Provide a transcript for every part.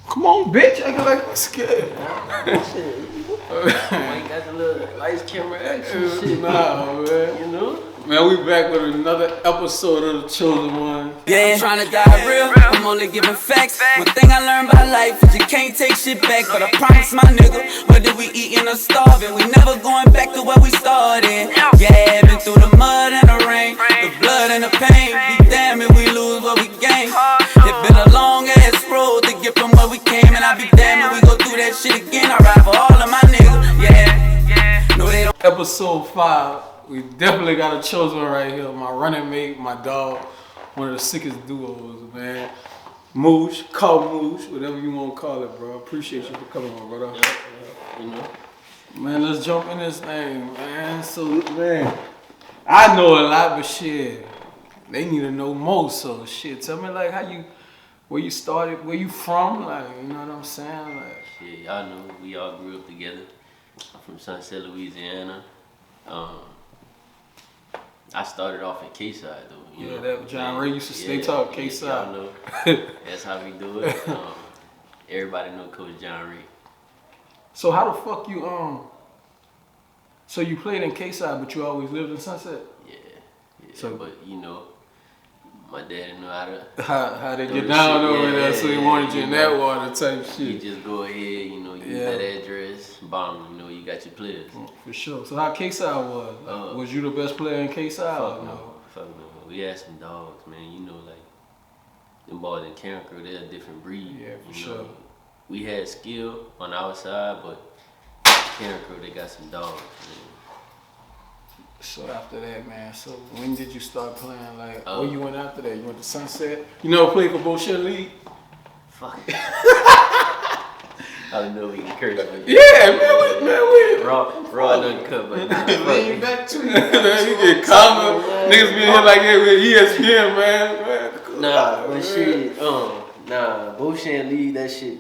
Come on, bitch. I like I'm scared. ain't got the little lights, camera, action shit. Nah, man. You know? Man, we back with another episode of The Chosen Ones. Yeah, I'm tryna die real, I'm only giving facts. One thing I learned about life is you can't take shit back. But I promise my nigga, whether we eating or starving, we never going back to where we started. Yeah, been through the mud and the rain, the blood and the pain. Be damn if we lose what we gain. It's been a long ass road to get from where we came. And I be damn if we go through that shit again. I ride for all of my niggas, yeah. No, they don't. Episode 5. We definitely got a chosen one right here. My running mate, my dog. One of the sickest duos, man. Moosh, Carmouche, whatever you want to call it, bro. Appreciate you for coming on, brother. You know? Man, let's jump in this thing, man. So, man, I know a lot, but shit, they need to know more. So, shit, tell me, like, where you started, where you from, like, you know what I'm saying? Like, Shit, y'all know we all grew up together. I'm from Sunset, Louisiana. I started off in K-Side though. You know? that John Ray used to stay talk K-Side. Y'all know. That's how we do it. Everybody know Coach John Ray. So how the fuck you so you played in K-Side, but you always lived in Sunset? Yeah. So- but you know, my dad didn't know How they Do get the down shit, over there, so he wanted you in that know. water type You shit. just go ahead, you know, use Yeah. that address, bomb, you know, you got your players. For sure. So how K-Side was? Like, was you the best player in K-Side? Fuck or no. Fuck no. We had some dogs, man. You know, like, them boys in Cancro, they're a different breed. Yeah, for you sure. know. We had skill on our side, but Cancro, they got some dogs, man. So after that, man, so when did you start playing? Like, Oh. where you went after that? You went to Sunset? You never played for Beau Chene League? Fuck. I don't know if we can curse on you. Yeah, man, Raw doesn't cut, but lean back to you. Man, you get comment. Niggas be in here like that with ESPN, man. Nah, but shit, Beau Chene League, that shit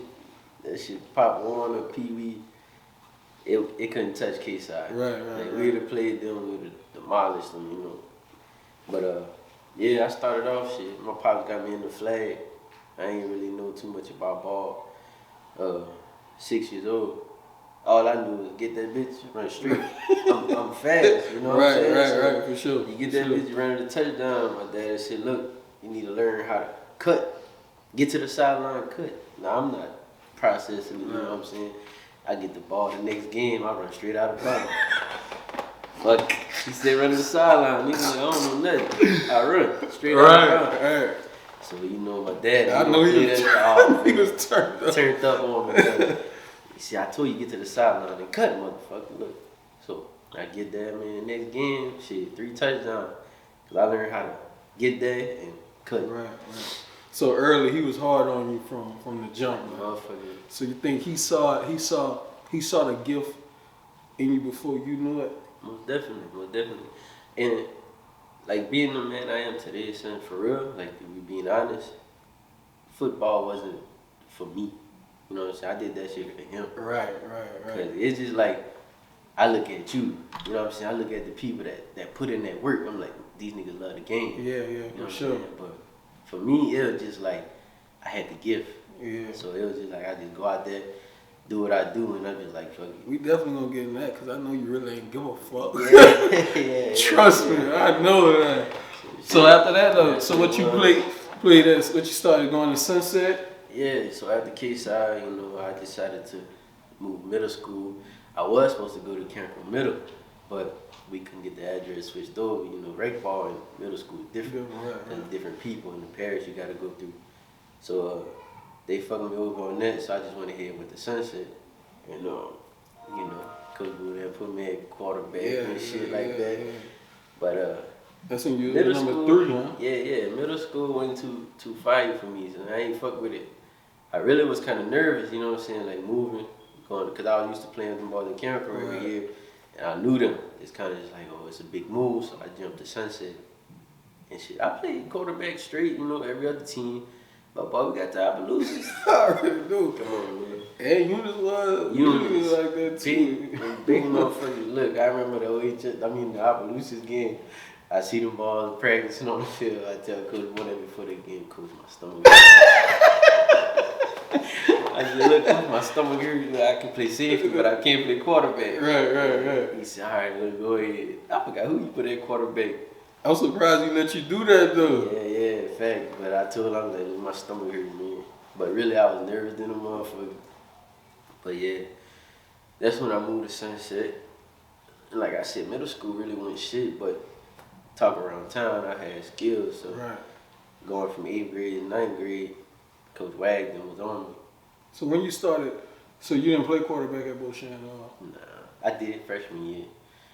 Pop One or Pee Wee, it couldn't touch K-Side. Right. Like, we'd have played them, we'd have demolished them, you know. But yeah, I started off shit. My pops got me in the flag. I ain't really know too much about ball. 6 years old. All I knew was get that bitch, run straight. I'm fast, you know what I'm saying? Right, for sure. You get that bitch running the touchdown. My dad said, look, you need to learn how to cut. Get to the sideline, cut. Now, I'm not processing, you know what I'm saying? I get the ball the next game, I run straight out of bounds. Fuck. He said run to the sideline. Nigga, I don't know nothing. I run straight out of bounds. Right. So, you know, my dad, I know he was turned up. Turned up on me. You see, I told you get to the sideline and cut, motherfucker. Look. So I get there, man. Next game, shit, 3 touchdowns. Cause I learned how to get there and cut. Right. So early, he was hard on you from the jump, man. Motherfucker. So you think he saw the gift in you before you knew it? Most definitely. And like being the man I am today, son, for real, like if we being honest, football wasn't for me. You know what I'm saying? I did that shit for him. Right. Cause it's just like, I look at you know what I'm saying? I look at the people that put in that work. I'm like, these niggas love the game. Yeah, you know for what sure. I'm saying? But for me, it was just like, I had the gift. Yeah. So it was just like, I just go out there, do what I do, and I'm just like, fuck it. We definitely gonna get in that because I know you really ain't give a fuck. Yeah. Trust me, I know that. So after that though, so what you played as, what you started going to Sunset? Yeah, so after K-Side, you know, I decided to move middle school. I was supposed to go to Cancro Middle, but we couldn't get the address switched over. You know, rec ball and middle school is different. There's different people in the parish you gotta go through. So they fucking me over on that, so I just went ahead with the Sunset. And you know, Coach Boo there put me at quarterback and shit like that. Yeah. But That's when you middle was number school, 3, huh? Yeah. Middle school wasn't too fire for me, so I ain't fuck with it. I really was kind of nervous, you know what I'm saying, like moving, going, because I was used to playing with them boys in Cancro every year, and I knew them. It's kind of just like, oh, it's a big move, so I jumped to Sunset and shit. I played quarterback straight, you know, every other team, but boy, we got the Appaloosas. I already do. Come on, man. And Eunice was like that too. Big motherfucker. Look, I remember the Appaloosas game. I see them balls practicing on the field. I tell Coach whatever before the game, Coach, my stomach. I my stomach hurts. I can play safety, but I can't play quarterback. Right. He said, all right, let's go ahead. I forgot who you put at quarterback. I'm surprised he let you do that though. Yeah, fact. But I told him that my stomach hurt, man. But really, I was nervous than a motherfucker. But yeah, that's when I moved to Sunset. And like I said, middle school really wasn't shit, but talk around town, I had skills. So going from 8th grade to 9th grade, Coach Wagner was on me. So when you started, so you didn't play quarterback at Beau Chene? Nah, I did freshman year.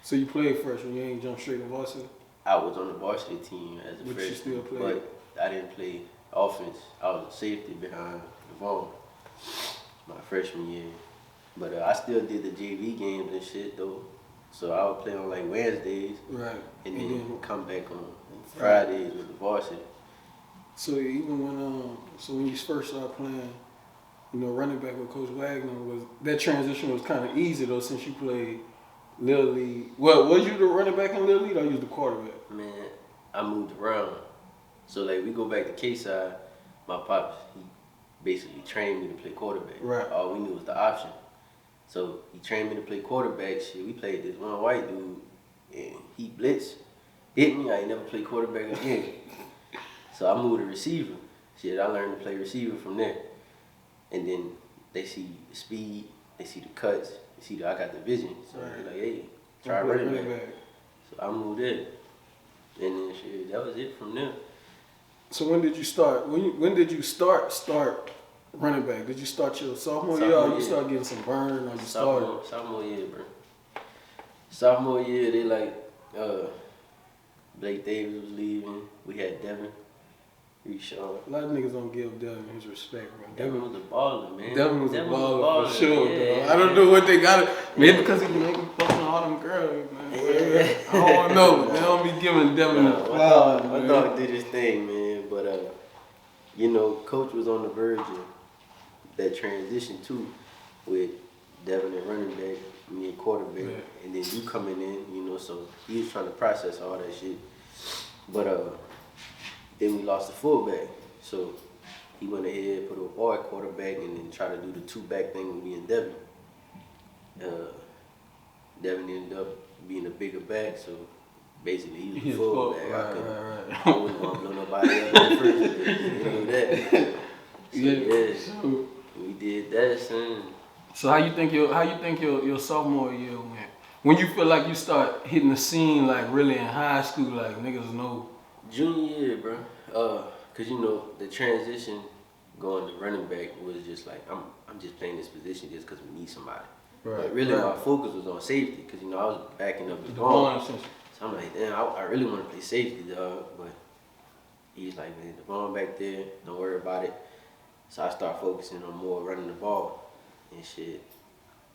So you played freshman, you ain't jumped straight to varsity? I was on the varsity team as a freshman, you still played? but I didn't play offense. I was a safety behind Devon my freshman year. But I still did the JV games and shit though. So I would play on like Wednesdays, and then come back on Fridays with the varsity. So even when you first started playing, running back with Coach Wagner, was that transition was kind of easy though, since you played Little League. Well, was you the running back in Little League or you was the quarterback? Man, I moved around. So like we go back to K-side, my pops, he basically trained me to play quarterback. Right. All we knew was the option. So he trained me to play quarterback. Shit, we played this one white dude, and he blitzed, hit me. I ain't never played quarterback again. So I moved to receiver. Shit, I learned to play receiver from there. And then they see the speed, they see the cuts, they see that I got the vision. So they're like, hey, try running back. So I moved in. And then shit, that was it from there. So when did you start? When did you start running back? Did you start your sophomore year or you start getting some burn or you started? Sophomore year, bro. Sophomore year, they like, Blake Davis was leaving. We had Devin. Reshawn. A lot of niggas don't give Devin his respect, bro. Devin was a baller, man. Devin was a baller for sure, yeah, I don't know what they got. Maybe because he be making fucking all them girls, man. Yeah. I don't know. They don't be giving Devin flowers, man. My dog did his thing, man. But, Coach was on the verge of that transition, too, with Devin and running back, me and quarterback, and then you coming in, so he was trying to process all that shit. But, then we lost the fullback. So he went ahead, put a boy at quarterback, and then tried to do the two-back thing with me and Devin. Devin ended up being a bigger back, so basically he was the fullback. I wouldn't want to blow nobody up in the first place. You know that. So, we did that, son. So how you think your sophomore year went? When you feel like you start hitting the scene, like really in high school, like niggas know. Junior year, bro. Cause the transition going to running back was just like I'm just playing this position just cause we need somebody. Right. But really, my focus was on safety, cause I was backing up the ball. So I'm like, damn, I really want to play safety, dog. But he's like, man, the ball back there, don't worry about it. So I start focusing on more running the ball and shit.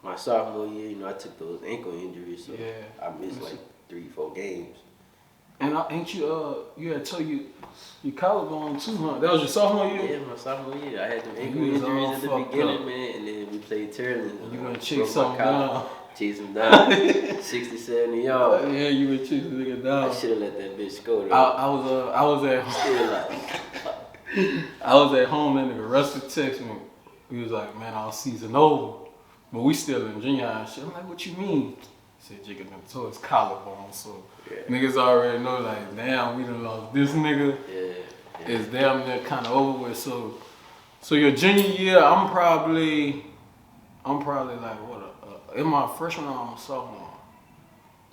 My sophomore year, I took those ankle injuries, so I missed like 3-4 games. And ain't you had told your collarbone too, huh? That was your sophomore year? Yeah, my sophomore year. I had them ankle injuries at the beginning, man, and then we played Turley. You gonna chase something down? Chase him down. 60, 70 yards. Yeah, you would chase the nigga down. I should have let that bitch go, though. I was at I was at home, that nigga Rusty texted me. He was like, man, our season over. But we still in junior high and shit. I'm like, what you mean? He said, Jacob tore his collarbone, so niggas already know, like, damn, we done lost this nigga. Yeah. It's damn near kind of over with. So your junior year, I'm probably like, what, in my freshman or I'm a sophomore?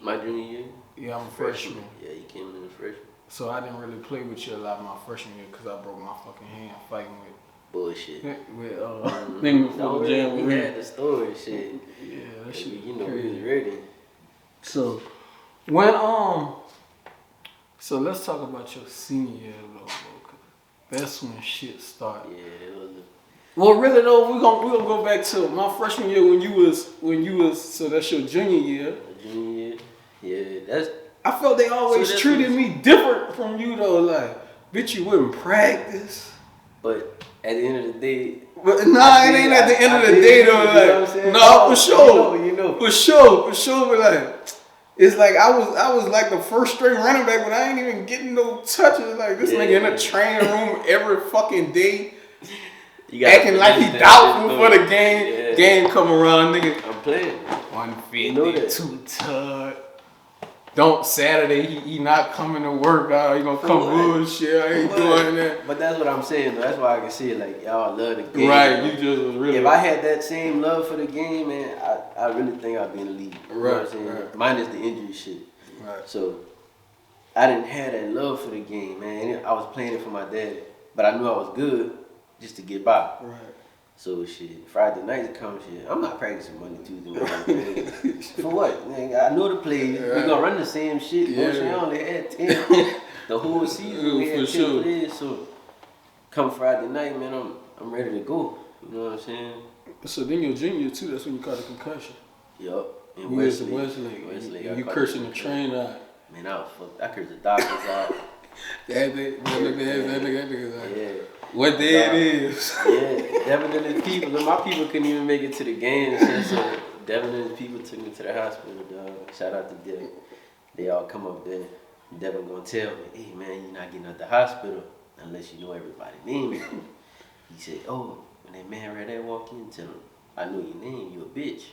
My junior year? Yeah, I'm a freshman. Yeah, you came in the freshman. So I didn't really play with you a lot my freshman year because I broke my fucking hand fighting with. Bullshit. With nigga before the jam. We had the story, shit. Yeah, that shit. We was ready. So when so let's talk about your senior year a little bit. That's when shit started. Yeah, it was. Well, really though, we gonna go back to my freshman year when you was so that's your junior year. Junior year, yeah, that's. I felt they always treated me different from you though, like, bitch, you wouldn't practice. But at the end of the day, it ain't at the end of the day though. Like, no, for sure, for sure. But like, it's like I was like the first string running back, but I ain't even getting no touches. Like this nigga in the training room every fucking day. acting like he doubtful for the game. Yeah. Game come around, nigga. I'm playing. 150, You know that. 2 tug. Don't Saturday he not coming to work. He gonna come bullshit. I ain't doing that. But that's what I'm saying though. That's why I can see it. Like y'all love the game. Right, you just was really. If I had that same love for the game, man, I really think I'd be in the league. You know what I'm saying? Right. Minus the injury shit. Right. So I didn't have that love for the game, man. I was playing it for my dad, but I knew I was good just to get by. Right. So shit, Friday nights come shit. I'm not practicing Monday, Tuesday, Wednesday. For what? Man, I know the plays. We gonna run the same shit. Beau Chene only had 10 the whole season. We had 10 plays. So come Friday night, man, I'm ready to go. You know what I'm saying? So then your junior too. That's when you caught a concussion. Yup. In Westlake. Westlake. You cursing the train out. Man, I was fucked. I cursed the doctors out. That nigga. Yeah. What day it is? Yeah, Devin and his people. My people couldn't even make it to the game. And so Devin and his people took me to the hospital, dog. Shout out to Devin. They all come up there. Devin gonna tell me, hey man, you're not getting out the hospital unless you know everybody's name. He said, oh, when that man right there walk in, tell him, I know your name, you a bitch.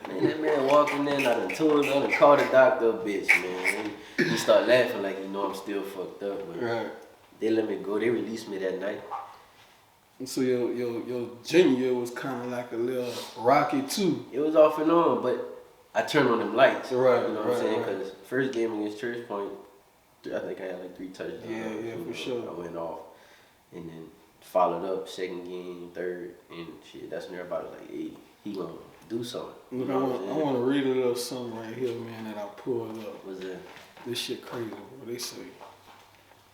Man, that man walking in, I done called the doctor a bitch, man. He start laughing like, you know, I'm still fucked up. But Right. they let me go. They released me that night. So your junior year was kind of like a little rocky too. It was off and on, but I turned on them lights. Right, You know what I'm saying? right. Because first game against Church Point, I think I had like 3 touchdowns. Yeah, for sure. I went off. And then followed up, second game, third, and shit. That's when everybody was like, hey, he gonna do something. Look, You know what I'm saying? I want to read a little something right here, man, that I pulled up. What's that? This shit crazy, bro. They say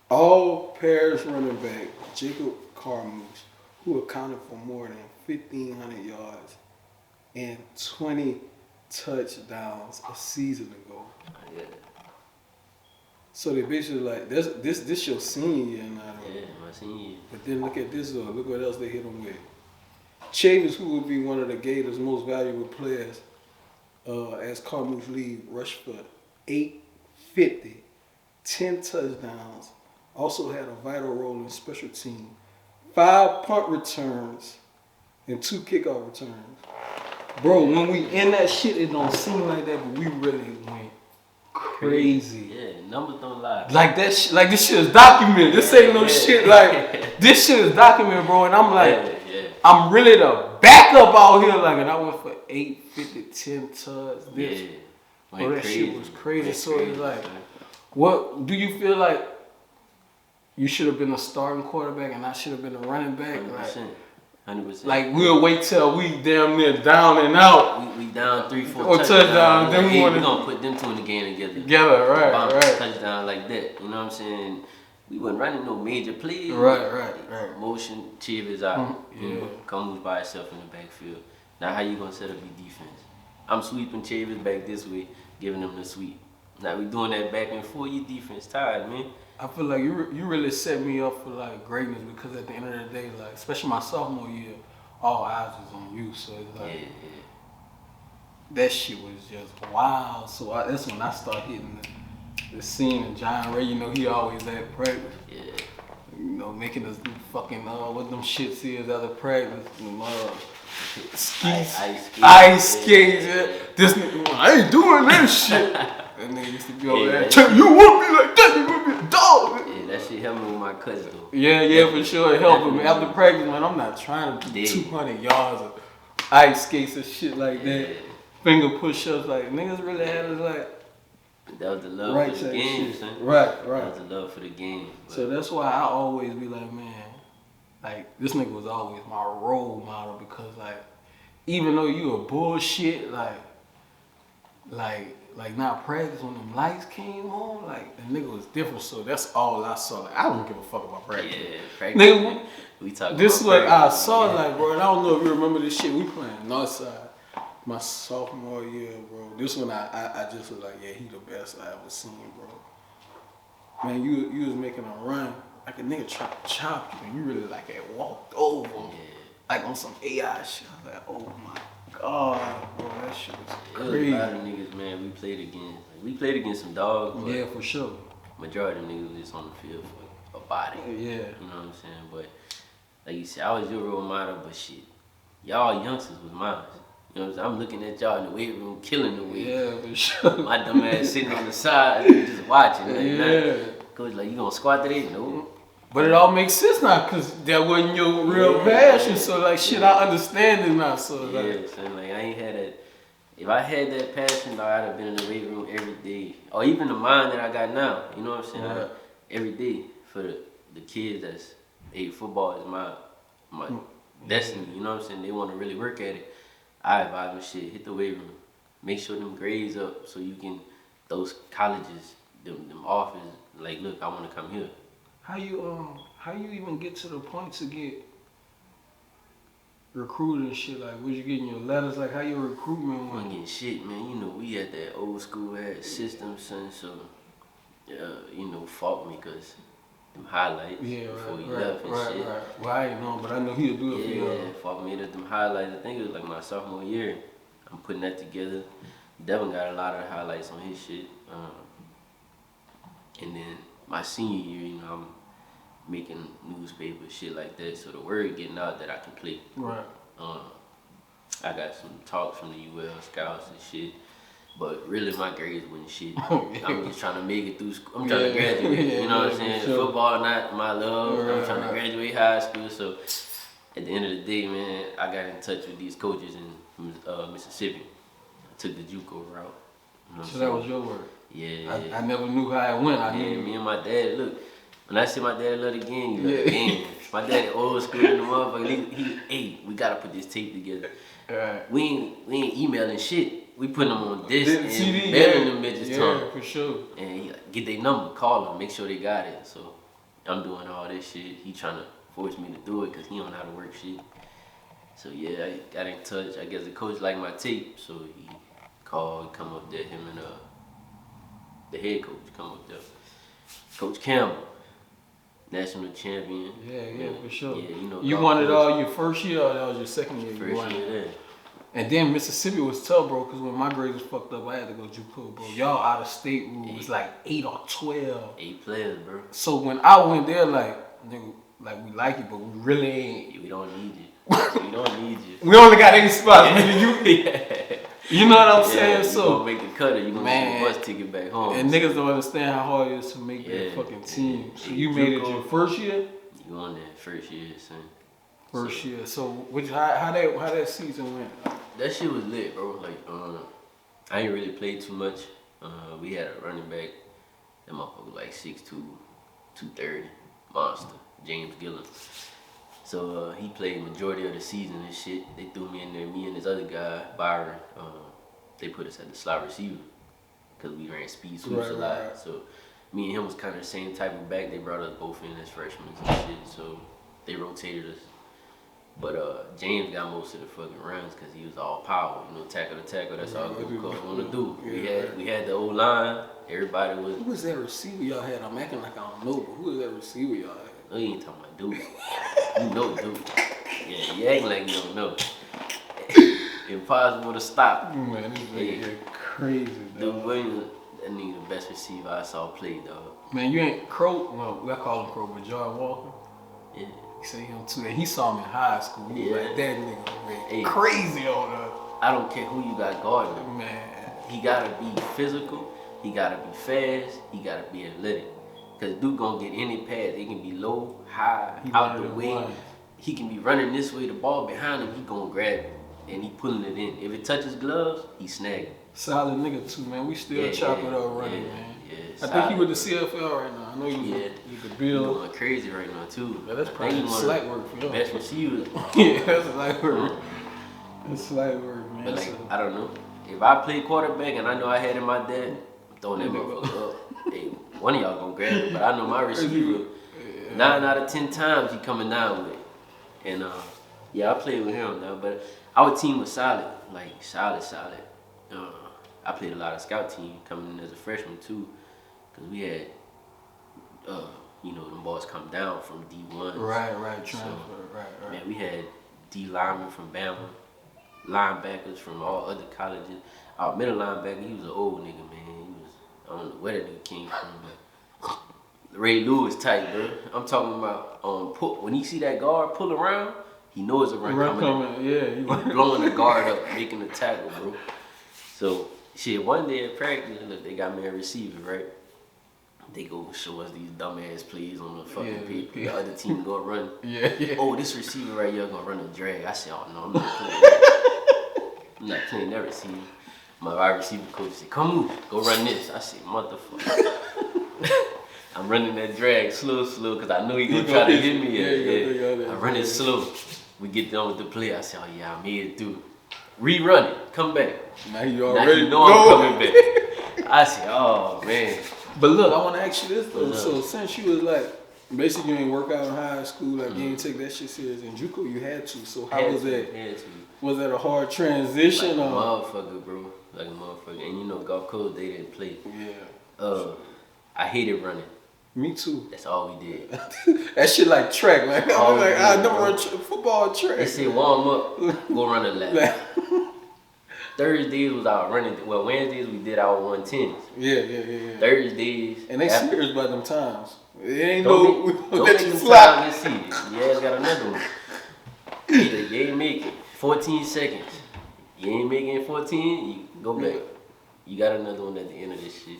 all Paris running back Jacob Carmouche, who accounted for more than 1,500 yards and 20 touchdowns a season ago. Yeah. So they basically like this your senior year now. Yeah, my senior year. But then look at this though. Look what else they hit him with. Chavis, who will be one of the Gators' most valuable players, as Carmouche lead, rushed for 850, 10 touchdowns. Also had a vital role in special team, 5 punt returns, and 2 kickoff returns. Bro, when we in that shit, it don't seem like that, but we really went crazy. Yeah, numbers don't lie. Like that, like this shit is documented. This ain't no shit. Like this shit is documented, bro. And I'm like, I'm really the backup out here. Like, and I went for 850, 10 tugs. This, bro, that shit was crazy. So it's like, what do you feel like? You should have been a starting quarterback, and I should have been a running back. 100%. 100%. Like we'll wait till we damn near down and out. We down 3-4 or touchdowns. Then we gonna put them two in the game together. Together, right. Touchdown like that. You know what I'm saying? We wasn't running no major plays. Right. Motion, Chavis out. You know, Carmouche by himself in the backfield. Now how you gonna set up your defense? I'm sweeping Chavis back this way, giving them the sweep. Now we doing that back and forth. Your defense tired, man. I feel like you really set me up for like greatness because at the end of the day, like especially my sophomore year, all eyes was on you. So it's like that shit was just wild. So that's when I started hitting the scene. And John Ray, you know, he always at practice. Yeah. You know, making us do fucking what them shits is out of practice. Skis, ice skates. This nigga, I ain't doing that shit. That nigga used to be over there. You want me like that? You want me a dog? Yeah, that shit helped me with my cuts though. Yeah, for sure. It helped me. After practice, man, I'm not trying to do 200 yards of ice skates and shit like that. Finger push-ups, like niggas really had us like. That was the love for the game, son. Right. That was the love for the game. But. So that's why I always be like, man, like this nigga was always my role model because like, even though you a bullshit, like not practice when them lights came on, like the nigga was different. So that's all I saw. Like I don't give a fuck about practice. Yeah, practice. Nigga, we talking. This about what I saw, like bro. And I don't know if you remember this shit. We playing Northside. My sophomore year, bro. This one I just was like, yeah, he the best I ever seen, bro. Man, you was making a run like a nigga try to chop you, and you really like had walked over, like on some AI shit. I was like, oh my god, bro, that shit was crazy. A lot of niggas, man, we played against. Like, we played against some dogs. Yeah, for sure. Majority of them niggas was just on the field for a body. Yeah. You know what I'm saying? But like you said, I was your role model, but shit, y'all youngsters was mine. You know what I'm saying? I'm looking at y'all in the weight room, killing the weight. Yeah, for sure. My dumb ass sitting on the side, just watching. Like, Yeah. Coach, like, you gonna squat today? No. But it all makes sense now, cause that wasn't your real passion. So like, shit, I understand it now. So like, son, like I ain't had that. If I had that passion, though, I'd have been in the weight room every day, or even the mind that I got now. You know what I'm saying? Right. Every day for the kids that's, hey, football is my destiny. You know what I'm saying? They want to really work at it. I advise them, shit, hit the weight room, make sure them grades up, so you can those colleges, them offers. Like, look, I want to come here. how you even get to the point to get recruited and shit? Like, was you getting your letters? Like, how your recruitment I went? wasn't getting shit, man. You know, we had that old school had system, son. So, you know, fought me because them highlights before you left and shit. Right. Well, I ain't know, but I know he'll do it for you. Yeah, fought me at them highlights. I think it was like my sophomore year. I'm putting that together. Devin got a lot of the highlights on his shit. And then my senior year, you know, I'm making newspapers, shit like that. So the word getting out that I can play. Right. I got some talks from the UL scouts and shit. But really, my grades wasn't shit. I'm just trying to make it through school. I'm trying to graduate. You know what I'm saying? Sure. Football not my love. I'm trying to graduate high school. So at the end of the day, man, I got in touch with these coaches in Mississippi. I took the JUCO route. You know So that was your word. Yeah. I never knew how it went. I knew. Me and my dad, look, when I see my dad love the game, you love the game. My dad old school in the motherfucker. Hey, we gotta put this tape together. Right. We ain't emailing shit. We putting them on disc and CD, mailing them bitches to Yeah, them. for sure. And he like, get their number, call them, make sure they got it. So I'm doing all this shit. He trying to force me to do it because he don't know how to work shit. So yeah, I got in touch. I guess the coach liked my tape, so he called, come up there, him and the head coach come up there. Coach Campbell, national champion. Yeah, for sure. Yeah, you know. You won it all your first year, or that was your second year? First year there. And then Mississippi was tough, bro, because when my grades was fucked up, I had to go JUCO, bro. Y'all out of state rule was like 8 or 12. 8 players, bro. So when I went there, like, nigga, like we like you, but we really ain't. We don't need you. We don't need you. We only got 8 spots, nigga. You know what I'm saying? You So gonna make the cutter. You gonna get the bus ticket back home. And niggas don't understand how hard it is to make that fucking team. So you made it your first year? You on that first year, son. First year. So how that season went? That shit was lit, bro. Like, I ain't really played too much. We had a running back. That motherfucker like 6'2", 230, monster, James Gillen. So he played majority of the season and shit. They threw me in there, me and this other guy, Byron. They put us at the slot receiver because we ran speed sweeps a lot. Right. So me and him was kind of the same type of back. They brought us both in as freshmen and shit. So they rotated us. But James got most of the fucking runs because he was all power, you know, tackle to tackle. That's all good coach want to do. We had the old line. Everybody was. Who was that receiver y'all had? I'm acting like I don't know, but who was that receiver y'all had? No, you ain't talking about dude. You know dude. Yeah, you acting like you don't know. Impossible to stop. Man, this nigga crazy, dog. Dude Williams, that nigga the best receiver I saw play, dog. Man, you ain't Crow. Well, I call him Crow, but Jordan Walker. Yeah. He said him too. And he saw him in high school. He was like, that nigga man, crazy on us. I don't care who you got guarding. Man. He gotta be physical. He gotta be fast. He gotta be athletic. Cause dude gonna get any pass. It can be low, high, out the way. He can be running this way. The ball behind him, he gonna grab it. And he pulling it in. If it touches gloves, he snagging. Solid nigga too, man. We still chop it up running, man. Yeah, I think he with the CFL right now. I know he was with the Bill. He going crazy right now too. Yeah, that's probably slight work for him. Best receivers. Yeah, that's slight work. That's slight work, man. But like, I don't know. If I play quarterback and I know I had in my dad, I'm throwing that motherfucker up. Hey, one of y'all gonna grab it. But I know my receiver, 9 out of 10 times he coming down with it. And I played with him now, but our team was solid, like solid. I played a lot of scout team coming in as a freshman too, because we had, them boys come down from D1. Right, transfer, right. Man, we had D linemen from Bama, linebackers from all other colleges. Our middle linebacker, he was an old nigga, man. I don't know where that nigga came from, but Ray Lewis tight, bro. I'm talking about when he see that guard pull around, he knows a run coming. Yeah, He's blowing the guard up, making the tackle, bro. So shit, one day at practice, look, they got me a receiver, right? They go show us these dumbass plays on the fucking people. The other team gonna run. Yeah. Oh, this receiver right here gonna run a drag. I said, oh no, I'm not playing that. I'm not playing that receiver. My wide receiver coach said, come on, go run this. I said, motherfucker. I'm running that drag slow, because I know he gonna try to hit me. I run it slow. We get done with the play. I said, oh yeah, I'm here too. Rerun it. Come back. Now you already know I'm coming back. I said, oh man. But look, I want to ask you this though. So since you was like, basically you ain't work out in high school, like you ain't take that shit serious. In JUCO you had to. So how was that? Was that a hard transition? Like a motherfucker, bro. Like a motherfucker. And you know, Gulf Coast, they didn't play. Yeah. I hated running. Me too. That's all we did. That shit like track. Like I never run football track. They said warm up, go run a lap. Thursdays was our running. Well, Wednesdays we did our 110s. Yeah. Thursdays. And they serious about them times. It ain't don't let make you them fly. Let's see. You ass got another one. Either you ain't make it. 14 seconds. You ain't making it 14, you go back. You got another one at the end of this shit.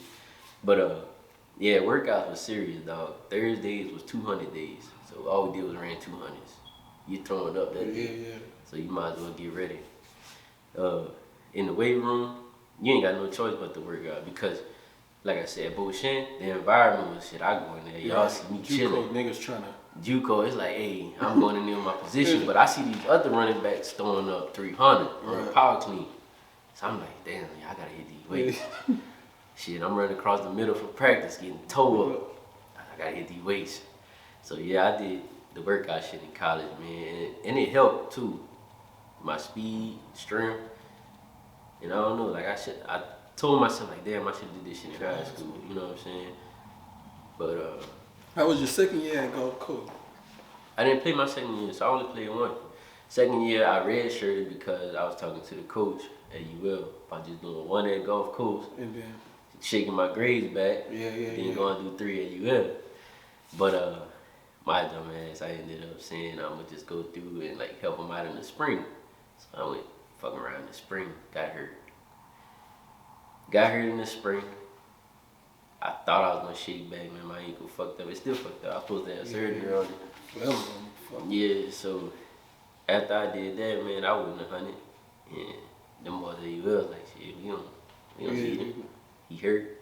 But yeah, workouts was serious, dog. Thursdays was 200 days. So all we did was ran 200s. You throwing up that day. Yeah. So you might as well get ready. In the weight room, you ain't got no choice but to work out because, like I said, Beau Chene, the environment was shit. I go in there, y'all see me chilling. Niggas trying to. JUCO, it's like, hey, I'm going in there in my position, but I see these other running backs throwing up 300 on the power clean. So I'm like, damn, I gotta hit these weights. Shit, I'm running across the middle for practice, getting towed up. I gotta hit these weights. So yeah, I did the workout shit in college, man, and it helped too. My speed, strength. And I don't know, like I told myself like, damn, I should have did this shit in high school, you know what I'm saying? But how was your second year at Gulf Coast? I didn't play my second year, so I only played one. Second year I redshirted because I was talking to the coach at UL about just doing one at Gulf Coast, and then shaking my grades back, then going to do 3 at UL. But my dumb ass, I ended up saying I'm gonna just go through and like help them out in the spring. So I went fucking around in the spring, got hurt. Got hurt in the spring. I thought I was gonna shake back, man. My ankle fucked up. It still fucked up. I was supposed to have surgery on it. Yeah, so after I did that, man, I wouldn't have hunted. And them boys at UL was like, shit, we don't need him. He hurt.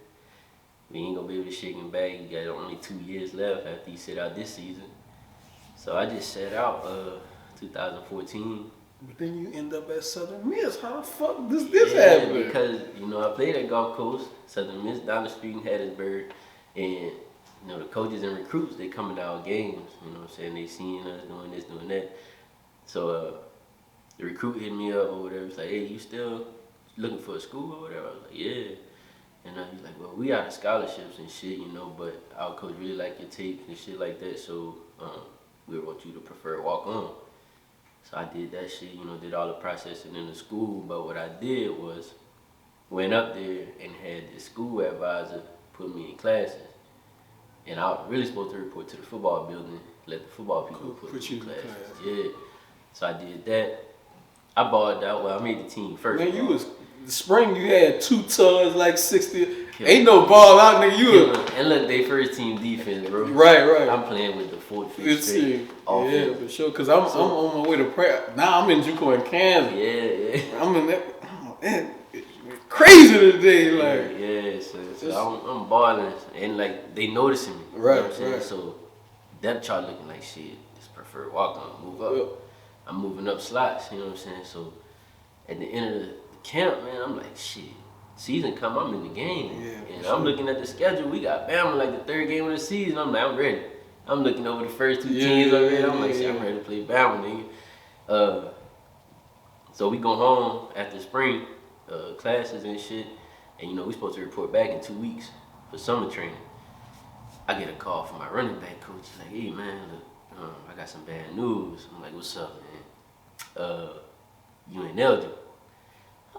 We ain't gonna be able to shake him back. He got only 2 years left after he sit out this season. So I just sat out 2014. But then you end up at Southern Miss. How the fuck does this happen? Because, you know, I played at Gulf Coast, Southern Miss, down the street in Hattiesburg, and, you know, the coaches and recruits, they coming to our games, you know what I'm saying? They seeing us doing this, doing that. So the recruit hit me up or whatever. It's like, hey, you still looking for a school or whatever? I was like, yeah. And he's like, well, we out of scholarships and shit, you know, but our coach really like your tape and shit like that, so we want you to prefer walk on. So I did that shit, you know, did all the processing in the school, but what I did was went up there and had the school advisor put me in classes. And I was really supposed to report to the football building, let the football people put me in classes. Yeah. So I did that. I balled out. Well, I made the team first. Man, you was the spring. You had 2 tons, like 60. Ain't no ball out, nigga. You and look, they first team defense, bro. Right. I'm playing with the 4th, 5th straight. Yeah, for sure. Cause I'm on my way to prayer. Now I'm in JUCO in Kansas. Yeah. I'm in that. Crazy today, like. Yeah. So I'm balling, and like they noticing me. Right. You know what I'm saying? So that chart looking like shit. Just prefer walk on, move up. Yep. I'm moving up slots. You know what I'm saying? So at the end of the camp, man, I'm like shit. Season come, I'm in the game. Yeah, and I'm looking at the schedule. We got Bama like the 3rd game of the season. I'm like, I'm ready. I'm looking over the first 2 teams already. I'm like, shit, I'm ready to play Bama, nigga. So we go home after spring classes and shit. And, you know, we supposed to report back in 2 weeks for summer training. I get a call from my running back coach. He's like, hey, man, look, I got some bad news. I'm like, what's up, man? You ain't eligible.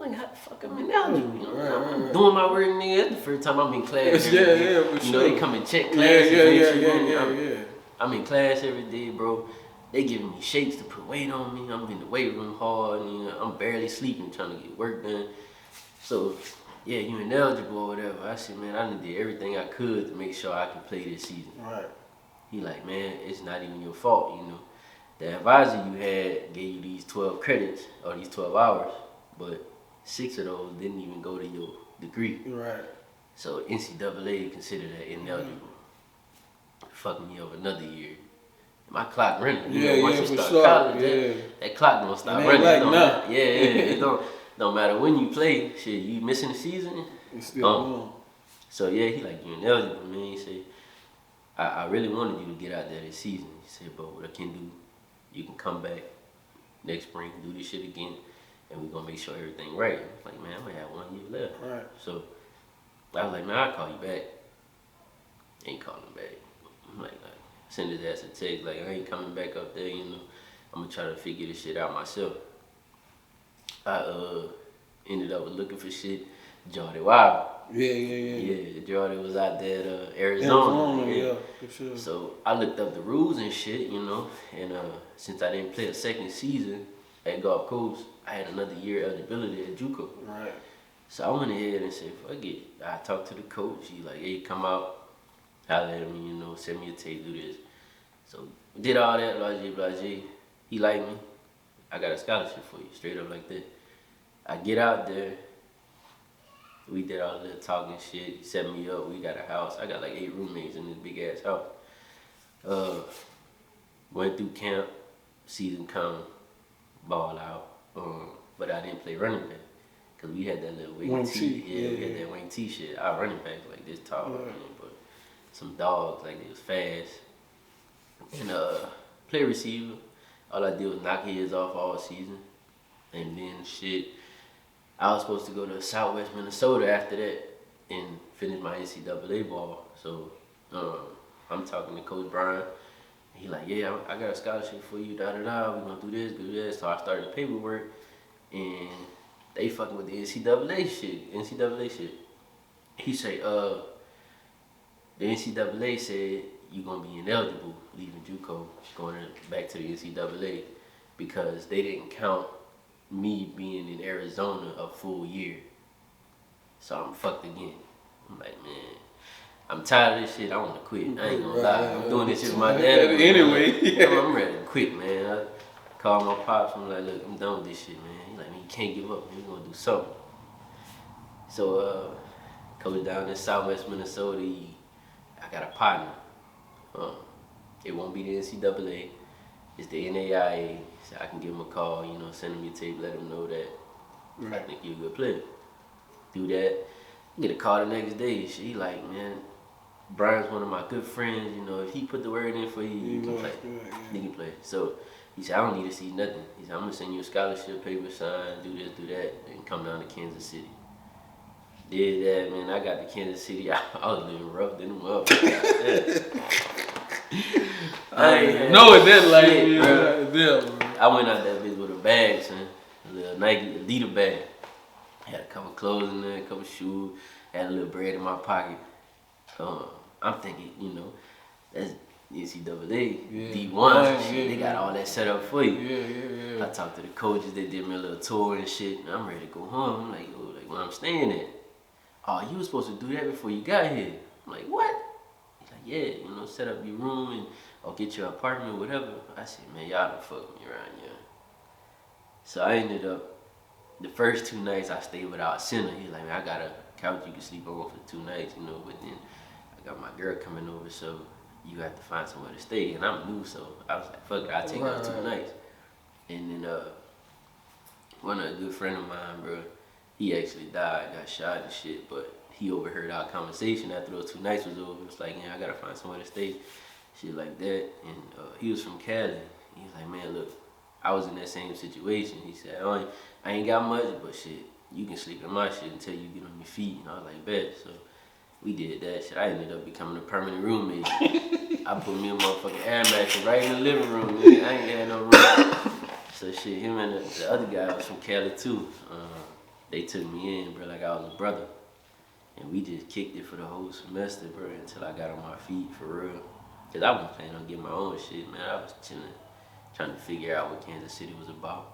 I'm like, how the fuck I'm ineligible? You know, I'm doing my work, nigga. That's the first time I'm in class. Yeah, you for sure. know, they come and check classes. Yeah. I'm in class every day, bro. They giving me shakes to put weight on me. I'm in the weight room hard. You know, I'm barely sleeping, trying to get work done. So, yeah, you ineligible or whatever. I said, man, I did everything I could to make sure I could play this season. Right. He like, man, it's not even your fault, you know. The advisor you had gave you these 12 credits or these 12 hours, but 6 of those didn't even go to your degree. Right. So NCAA considered that ineligible. Fuck me over another year. My clock running. You know, once you start college, that clock don't stop running. Like it don't matter when you play. Shit, you missing the season, it's still on. So yeah, he like, you ineligible, man. He said, I really wanted you to get out there this season. He said, but what I can do, you can come back next spring, do this shit again, and we're gonna make sure everything right. I was like, man, I only have 1 year left. Right. So I was like, man, I'll call you back. Ain't calling back. I'm like, send his ass a text, like, I ain't coming back up there, you know. I'm gonna try to figure this shit out myself. I ended up looking for shit. Jordan Wild. Yeah, Jordan was out there at Arizona. Yeah, for sure. So I looked up the rules and shit, you know, and since I didn't play a second season at Gulf Coast, I had another year eligibility at JUCO. Right. So I went ahead and said, fuck it. I talked to the coach. He like, hey, come out, holler at me, you know, send me a tape, do this. So did all that, blase. He liked me. I got a scholarship for you, straight up like that. I get out there. We did all the talking shit. He set me up. We got a house. I got like 8 roommates in this big ass house. Went through camp, season come, ball out. But I didn't play running back because we had that little wing T. Yeah, we had that wing T shit. Our running back like this tall, man, but some dogs like they was fast. And play receiver. All I did was knock his off all season, and then shit. I was supposed to go to Southwest Minnesota after that and finish my NCAA ball. So I'm talking to Coach Brian. He like, yeah, I got a scholarship for you, da-da-da. We're going to do this, do that. So I started the paperwork, and they fucking with the NCAA shit. He say, the NCAA said you're going to be ineligible leaving JUCO, going back to the NCAA because they didn't count me being in Arizona a full year. So I'm fucked again. I'm like, man, I'm tired of this shit. I want to quit. I ain't gonna lie. I'm doing this shit with my dad. Anyway. I'm ready to quit, man. I called my pops. I'm like, look, I'm done with this shit, man. He's like, man, you can't give up. Man. We're gonna do something. So, coach down in Southwest Minnesota, I got a partner. It won't be the NCAA. It's the NAIA. So I can give him a call, you know, send him your tape, let him know that I think you're a good player. Do that. Get a call the next day. She like, man, Brian's one of my good friends. You know, if he put the word in for you, you can play. You can play. So he said, I don't need to see nothing. He said, I'm gonna send you a scholarship, paper sign, do this, do that, and come down to Kansas City. Did that, man. I got to Kansas City. I was living rough than a motherfucker. I know what that like, bro. I went out that bitch with a bag, son. A little Nike Adidas bag. Had a couple clothes in there, a couple shoes. Had a little bread in my pocket. I'm thinking, you know, that's NCAA, D1 shit. They got all that set up for you. I talked to the coaches. They did me a little tour and shit. And I'm ready to go home. I'm like, yo, like where I'm staying at. Oh, you were supposed to do that before you got here. I'm like, what? He's like, yeah, you know, set up your room and or get your apartment, whatever. I said, man, y'all done fuck me around here. So I ended up, the first 2 nights I stayed without a center. He's like, man, I got a couch you can sleep on for 2 nights, you know, but then I got my girl coming over, so you have to find somewhere to stay. And I'm new, so I was like, fuck it, I'll take out 2 nights. And then one of a good friend of mine, bro, he actually died, got shot and shit, but he overheard our conversation after those 2 nights was over. It was like, yeah, I gotta find somewhere to stay, shit like that. And he was from Cali. He was like, man, look, I was in that same situation. He said, I ain't got much, but shit, you can sleep in my shit until you get on your feet. And I was like, bet. So we did that shit. I ended up becoming a permanent roommate. I put me a motherfucking air mattress right in the living room. Man. I ain't had no room. So shit, him and the other guy was from Cali too. they took me in, bro, like I was a brother. And we just kicked it for the whole semester, bro, until I got on my feet for real. Cause I wasn't planning on getting my own shit, man. I was chilling, trying to figure out what Kansas City was about.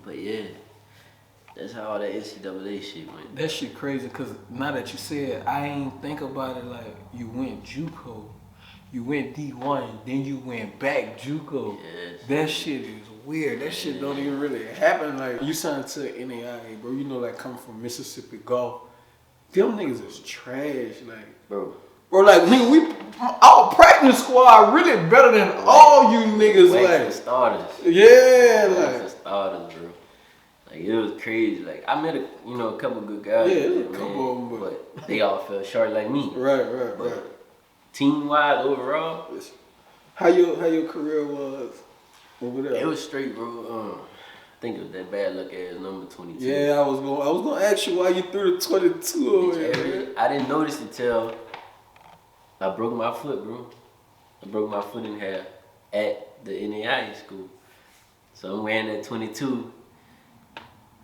But yeah, that's how all that NCAA shit went. That shit crazy, cause now that you said, I ain't think about it like you went JUCO, you went D1, then you went back JUCO. Yes. That shit is weird. That shit don't even really happen. Like you signed to NCAA, bro. You know, like coming from Mississippi Gulf, them niggas is trash. Like, Bro, like nigga, our practice squad really better than all you niggas. for Like, starters. yeah, For like. starters, bro. Like it was crazy. Like I met a couple good guys. Yeah, there, a couple of them, but they all fell short like me. Right. Team wise overall, How your career was over there? it was straight, bro. I think it was that bad luck ass number 22. Yeah, I was gonna ask you why you threw the 22 over there. I didn't notice it till I broke my foot, bro. I broke my foot in half at the NAIA school. So I'm wearing that 22.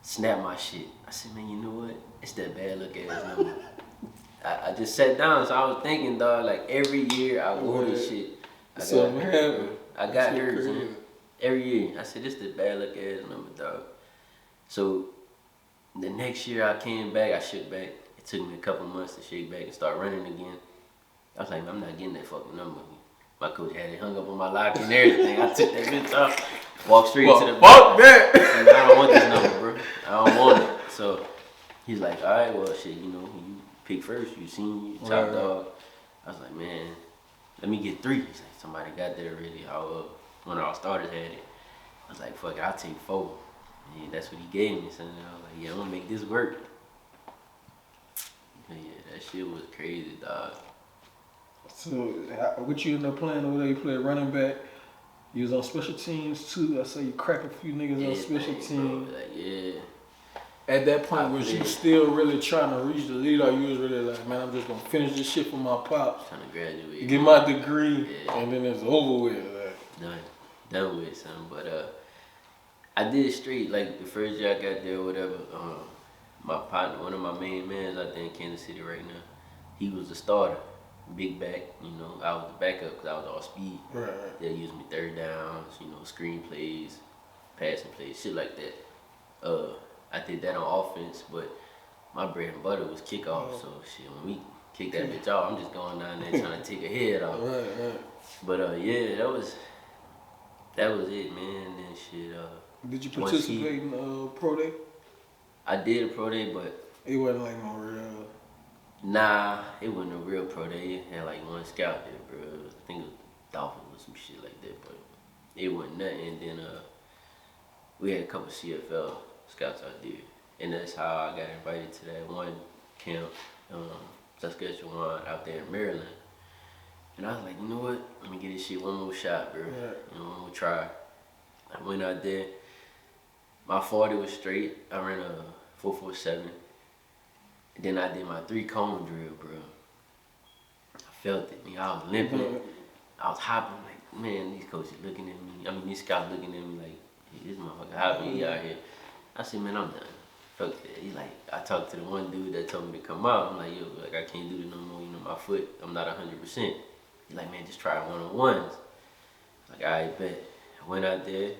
Snap my shit. I said, man, you know what? It's that bad look ass number. I just sat down, so I was thinking, dog, like every year I wore this shit. I got hurt, man. Every year. I said, this the bad look ass number, dog. So the next year I came back, I shook back. It took me a couple months to shake back and start running again. I was like, I'm not getting that fucking number. My coach had it hung up on my locker and everything. I took that bitch off, walked straight to the fuck that. I don't want this number, bro. I don't want it. So he's like, all right, well, shit, you pick first. You seen, you top dog. I was like, man, let me get 3. He's like, somebody got there already. One of our starters had it. I was like, fuck it, I'll take 4. And that's what he gave me. So I was like, yeah, I'm gonna make this work. But yeah, that shit was crazy, dog. So what you end up playing over there? You played running back. You was on special teams too. I saw you crack a few niggas on special teams. Like, yeah. At that point, was you still really trying to reach the lead, or you was really like, man, I'm just gonna finish this shit for my pops, Trying to graduate. get my degree, and then it's over with. Like. Done with something. But I did it straight. Like the first year I got there, or whatever. My partner, one of my main mans out there in Kansas City right now, he was the starter. Big back, I was the backup because I was all speed. Right. They'll use me third downs, screen plays, passing plays, shit like that. I did that on offense, but my bread and butter was kickoff. So shit, when we kick that bitch off, I'm just going down there trying to take a head off. Right. But yeah, that was it, man. And then shit. Did you participate in pro day? I did a pro day, but it wasn't like no real. Nah, it wasn't a real pro day. It had like one scout there, bro. I think it was Dolphins or some shit like that, but it wasn't nothing. And then we had a couple CFL scouts out there, and that's how I got invited to that one camp, Saskatchewan out there in Maryland. And I was like, you know what? Let me get this shit one more shot, bro. Yeah. One more try. I went out there. My 40 was straight. I ran a 4.47. Then I did my 3-cone drill, bro. I felt it, I was limping. I was hopping like, man, these coaches looking at me. These scouts looking at me like, hey, this motherfucker hopping, he out here. I said, man, I'm done. Fuck that. He like, I talked to the one dude that told me to come out. I'm like, yo, like I can't do it no more. My foot, I'm not 100%. He's like, man, just try one-on-ones. Like, all right, bet. I went out there,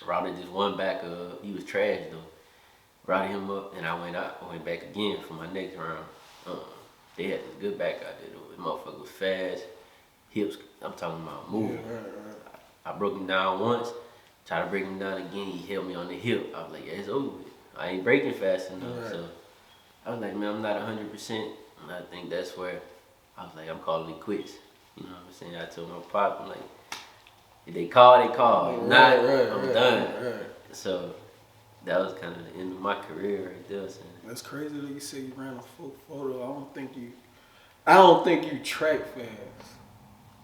routed this one back up. He was trash though. Routed him up, and I went back again for my next round. They had this good back out there though. The motherfucker was fast, hips. I'm talking about moving. Yeah, right. I broke him down once, tried to break him down again. He held me on the hip. I was like, yeah, it's over with. I ain't breaking fast enough. Right. So I was like, man, I'm not 100%. And I think that's where I was like, I'm calling it quits. You know what I'm saying? I told my pop, I'm like, if they call, they call. If not, I'm done. Right. So that was kind of the end of my career right there. So. That's crazy that you say you ran a 4.40. I don't think you track fast.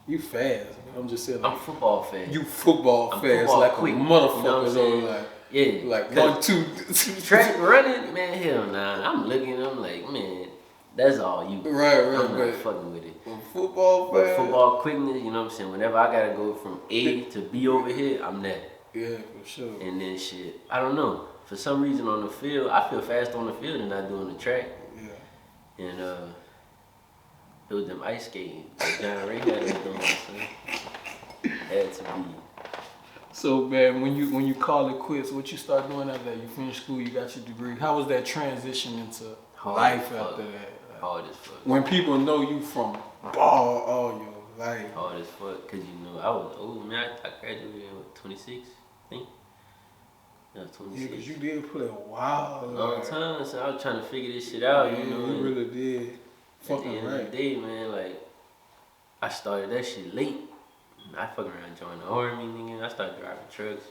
You fast. I'm just saying. Like, I'm football fast. You football fast, football like quick. a motherfucker. You know what I'm saying? Like 1, 2. Track running, man. Hell nah. I'm looking. I'm like, man, that's all you. Right. I'm not fucking with it. Football fast. But football quickness. You know what I'm saying? Whenever I gotta go from A to B over here, I'm there. Yeah, for sure. And then shit, I don't know. For some reason on the field, I feel fast on the field and not doing the track. Yeah. And it was them ice skating. John Ray had us doing, so had to be. So man, when you call it quits, what you start doing after that? You finish school, you got your degree. How was that transition into life after that? Like, hard as fuck. When people know you from ball all your life. Hard as fuck, cause you know I was old, man. I graduated at 26, I think. Yeah, 26. Yeah, cause you did play a while. Long time, so I was trying to figure this shit out, Yeah, you know. you really did. At Fucking the end right. of the day, man, like I started that shit late. I fucking around joined the army, nigga. I started driving trucks.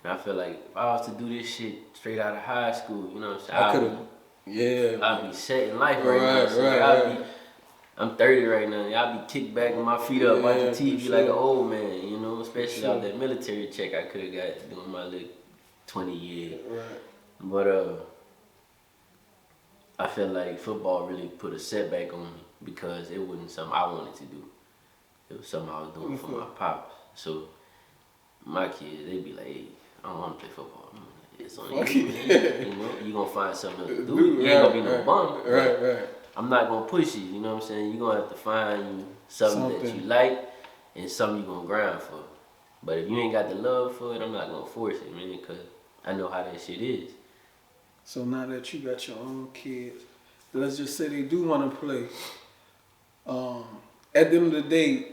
And I feel like if I was to do this shit straight out of high school, you know what I'm saying? I'd be set in life right now. So I'm 30 right now. I'll be kicked back with my feet up, watching TV like an old man, you know, especially out that military check I could have got doing my little 20 years. Right. But I feel like football really put a setback on me because it wasn't something I wanted to do. It was something I was doing for my pops. So my kids, they be like, hey, I don't want to play football. It's on you, man. You know, you gonna find something else to do. You ain't gonna be no bum. Right. I'm not gonna push you, you know what I'm saying? You're gonna have to find you something that you like and something you gonna grind for. But if you ain't got the love for it, I'm not gonna force it, man, because I know how that shit is. So now that you got your own kids, let's just say they do want to play. At the end of the day,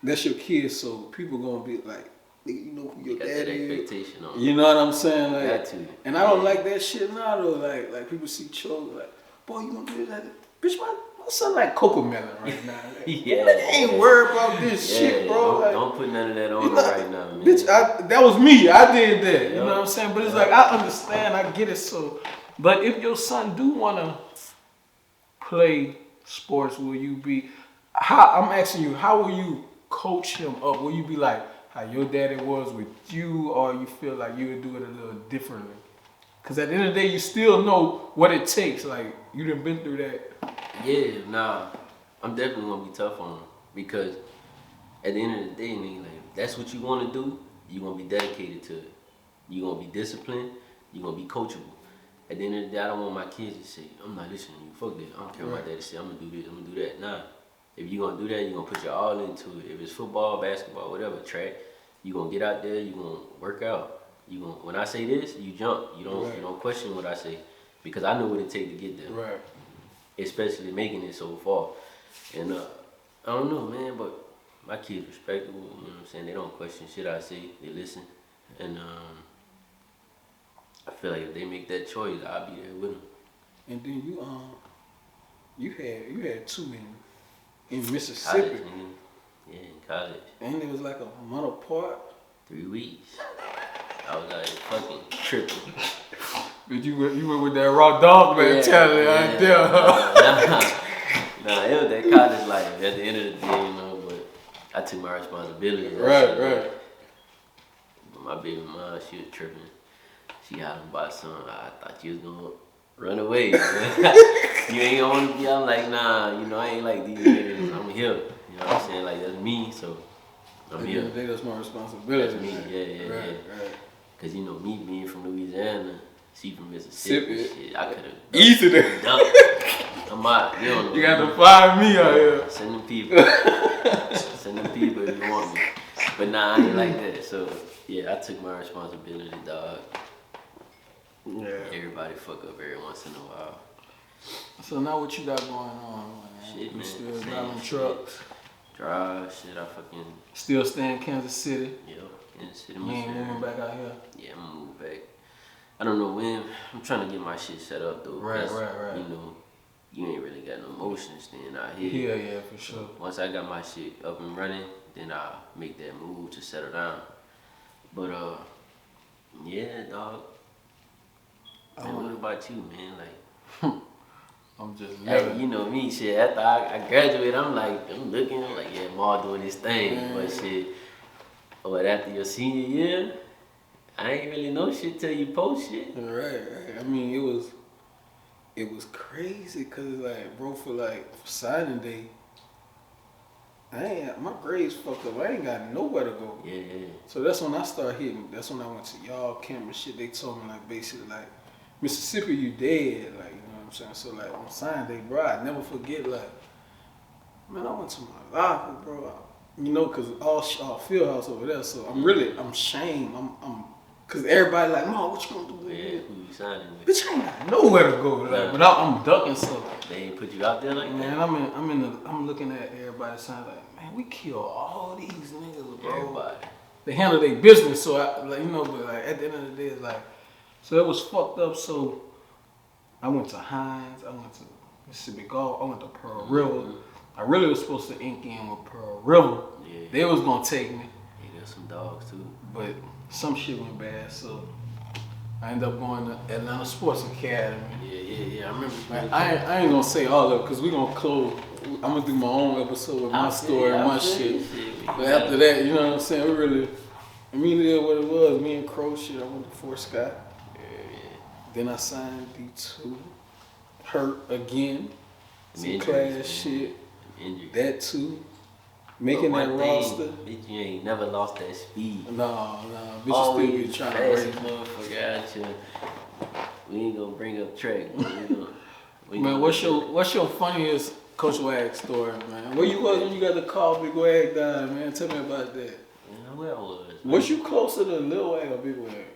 that's your kids, so people gonna be like, you know who your got dad that is. expectation on You know what I'm saying? Like, got to. And I don't like that shit now though. Like people see children like, boy, you gonna do that? Bitch, my son like Coco Melon right now. Like, Yeah. they ain't worried about this shit, bro. Don't put none of that on right now, man. Bitch, that was me. I did that. Yep. You know what I'm saying? But it's like, I understand. I get it. So, but if your son do want to play sports, will you be, I'm asking you, how will you coach him up? Will you be like how your daddy was with you, or you feel like you would do it a little differently? Because at the end of the day, you still know what it takes. Like, you done been through that. Yeah, nah, I'm definitely gonna be tough on him because at the end of the day, nigga, like, if that's what you want to do, you're gonna be dedicated to it. You're gonna be disciplined. You're gonna be coachable. At the end of the day, I don't want my kids to say, I'm not listening to you. Fuck that. I don't care what my daddy say. I'm gonna do this. I'm gonna do that. Nah. If you're gonna do that, you're gonna put your all into it. If it's football, basketball, whatever, track, you're gonna get out there. You're gonna work out. When I say this, you jump. You don't question what I say because I know what it takes to get there. Right. Especially making it so far. And I don't know, man, but my kids respectable, you know what I'm saying? They don't question shit I say, they listen. And I feel like if they make that choice, I'll be there with them. And then you had two in Mississippi. College, nigga. Yeah, in college. And it was like a month apart. 3 weeks. I was out here fucking tripping. But you went with that raw dog mentality out there. Nah, it was that college life at the end of the day, you know, but I took my responsibility. Right. But my baby mom, she was tripping. She had him by something. I thought you was gonna run away, man. You ain't gonna wanna be. I'm like, nah, you know, I ain't like these niggas. I'm here. You know what I'm saying? Like, that's me, so I'm here. That's my responsibility. That's me, yeah. Right. Cause you know, me being from Louisiana, she from Mississippi, shit, I could've easy to dumped. I'm out, you don't know. You got to find me out here. Send them people. Send them people if you want me. But nah, I ain't like that. So yeah, I took my responsibility, dog. Yeah. Everybody fuck up every once in a while. So now what you got going on, man? Shit, You man. still Same driving shit. trucks? Drive, shit, I fucking... Still stay in Kansas City? Yep, Kansas City, You ain't moving back out here? Yeah, I'm gonna move back. I don't know when. I'm trying to get my shit set up, though. Right. You know, you ain't really got no motion staying out here. Yeah, for sure. Once I got my shit up and running, then I'll make that move to settle down. But, yeah, dog. Man, what about you, man? Like, I'm just hey, you know me, shit. After I graduate, I'm looking, yeah, Ma doing this thing. But shit, but after your senior year, I ain't really know shit till you post shit. Right. I mean, it was crazy because like, bro, for signing day, My grades fucked up. I ain't got nowhere to go. Yeah. So that's when I started hitting. That's when I went to y'all camp and shit. They told me like basically like Mississippi, you dead. Like, you know what I'm saying? So like on sign day, bro, I never forget like, man, I went to my life, bro. You know, cause all field house over there. So I'm ashamed. Cause everybody like, Mom, what you gonna do? Yeah, who you signing with? Bitch, I ain't got nowhere to go. Like, but I'm ducking so. They ain't put you out there like Man, that? I'm looking at everybody saying like, man, we kill all these niggas, bro. Everybody. They handle their business, so I, like, you know, but like at the end of the day, it's like, so it was fucked up. So I went to Hines, I went to Mississippi Gulf, I went to Pearl River. I really was supposed to ink in with Pearl River. Yeah. They was gonna take me, Yeah, there's some dogs too. but some shit went bad, so I ended up going to Atlanta Sports Academy. Yeah. I remember. I ain't gonna say all of it because we gonna close. I'm gonna do my own episode with my story and my shit. But after that, you know what I'm saying? We really, I mean, it is what it was. Me and Crow shit. I went to Fort Scott. Yeah. Then I signed D2. Hurt again. Some Injuries, class shit. Injuries. That too. Making that roster. Bitch, you ain't never lost that speed. No. Bitches still be trying to raise. Motherfucker out here. We ain't gonna bring up track. Man, what's your funniest Coach Wag story, man? Where you was when you got the call Big Wag died, man? Tell me about that. Yeah, where I was. Was you closer to Lil Wag or Big Wag?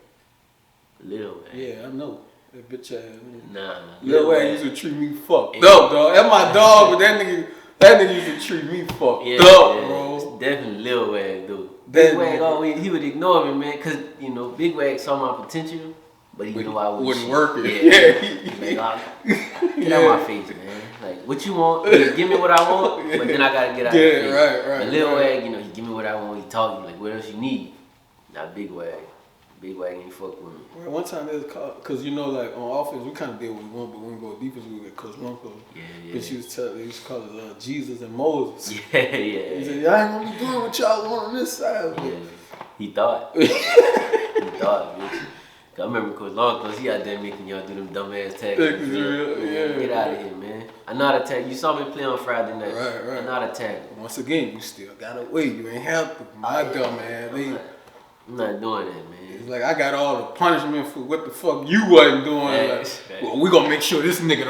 Lil Wag. Yeah, I know. That bitch ass. Nah. Lil Wag used to treat me fucked up, dog. That's my dog, but that nigga used to treat me fucked up, bro. It's definitely Lil Wag, dude. Big Wag always, he would ignore me, man, cause you know Big Wag saw my potential, but he knew I wouldn't work it. Yeah. Get out my face, man. Like, what you want? Yeah, give me what I want, but then I gotta get out of your face. Right. But Lil Wag, you know, he give me what I want. He talk, like, what else you need? Not Big Wag. Big Wag ain't fuck with me. Well, one time they was called, cause you know, like on offense we kind of did what we want, but when we go defense we get Coach Runco. Yeah. Cause she was telling, they used to call it Jesus and Moses. Yeah. He said, y'all ain't gonna be doing what y'all want on this side. Yeah. He thought. Bitch. I remember Coach Longclaw, he out there making y'all do them dumbass tackles. Yeah. Get out of here, man. I'm not a tackle. You saw me play on Friday night. Right. I'm not a tackle. Once again, you still gotta wait. You ain't have to. My dumb ass. I'm not doing that, man. It's like I got all the punishment for what the fuck you wasn't doing. Right. Well, we gonna make sure this nigga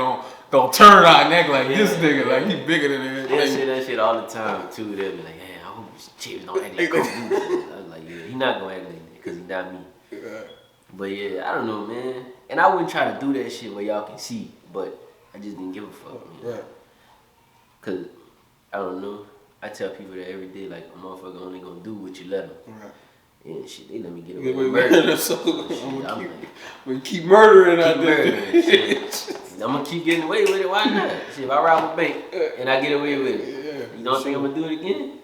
don't turn our neck like this nigga. Like he bigger than They everything. say that shit all the time too. They'll be like, "Hey, I hope Chips don't act like Coach." I was like, "Yeah, he not gonna act like that because he not me." But yeah, I don't know, man. And I wouldn't try to do that shit where y'all can see, but I just didn't give a fuck, man. Right. Cause I don't know. I tell people that every day, like a motherfucker only gonna do what you let them. Right. And shit, they let me get away with murder. So we keep murdering out there. I'm gonna keep getting away with it. Why not? Shit, if I rob a bank and I get away with it, you don't think I'm gonna do it again?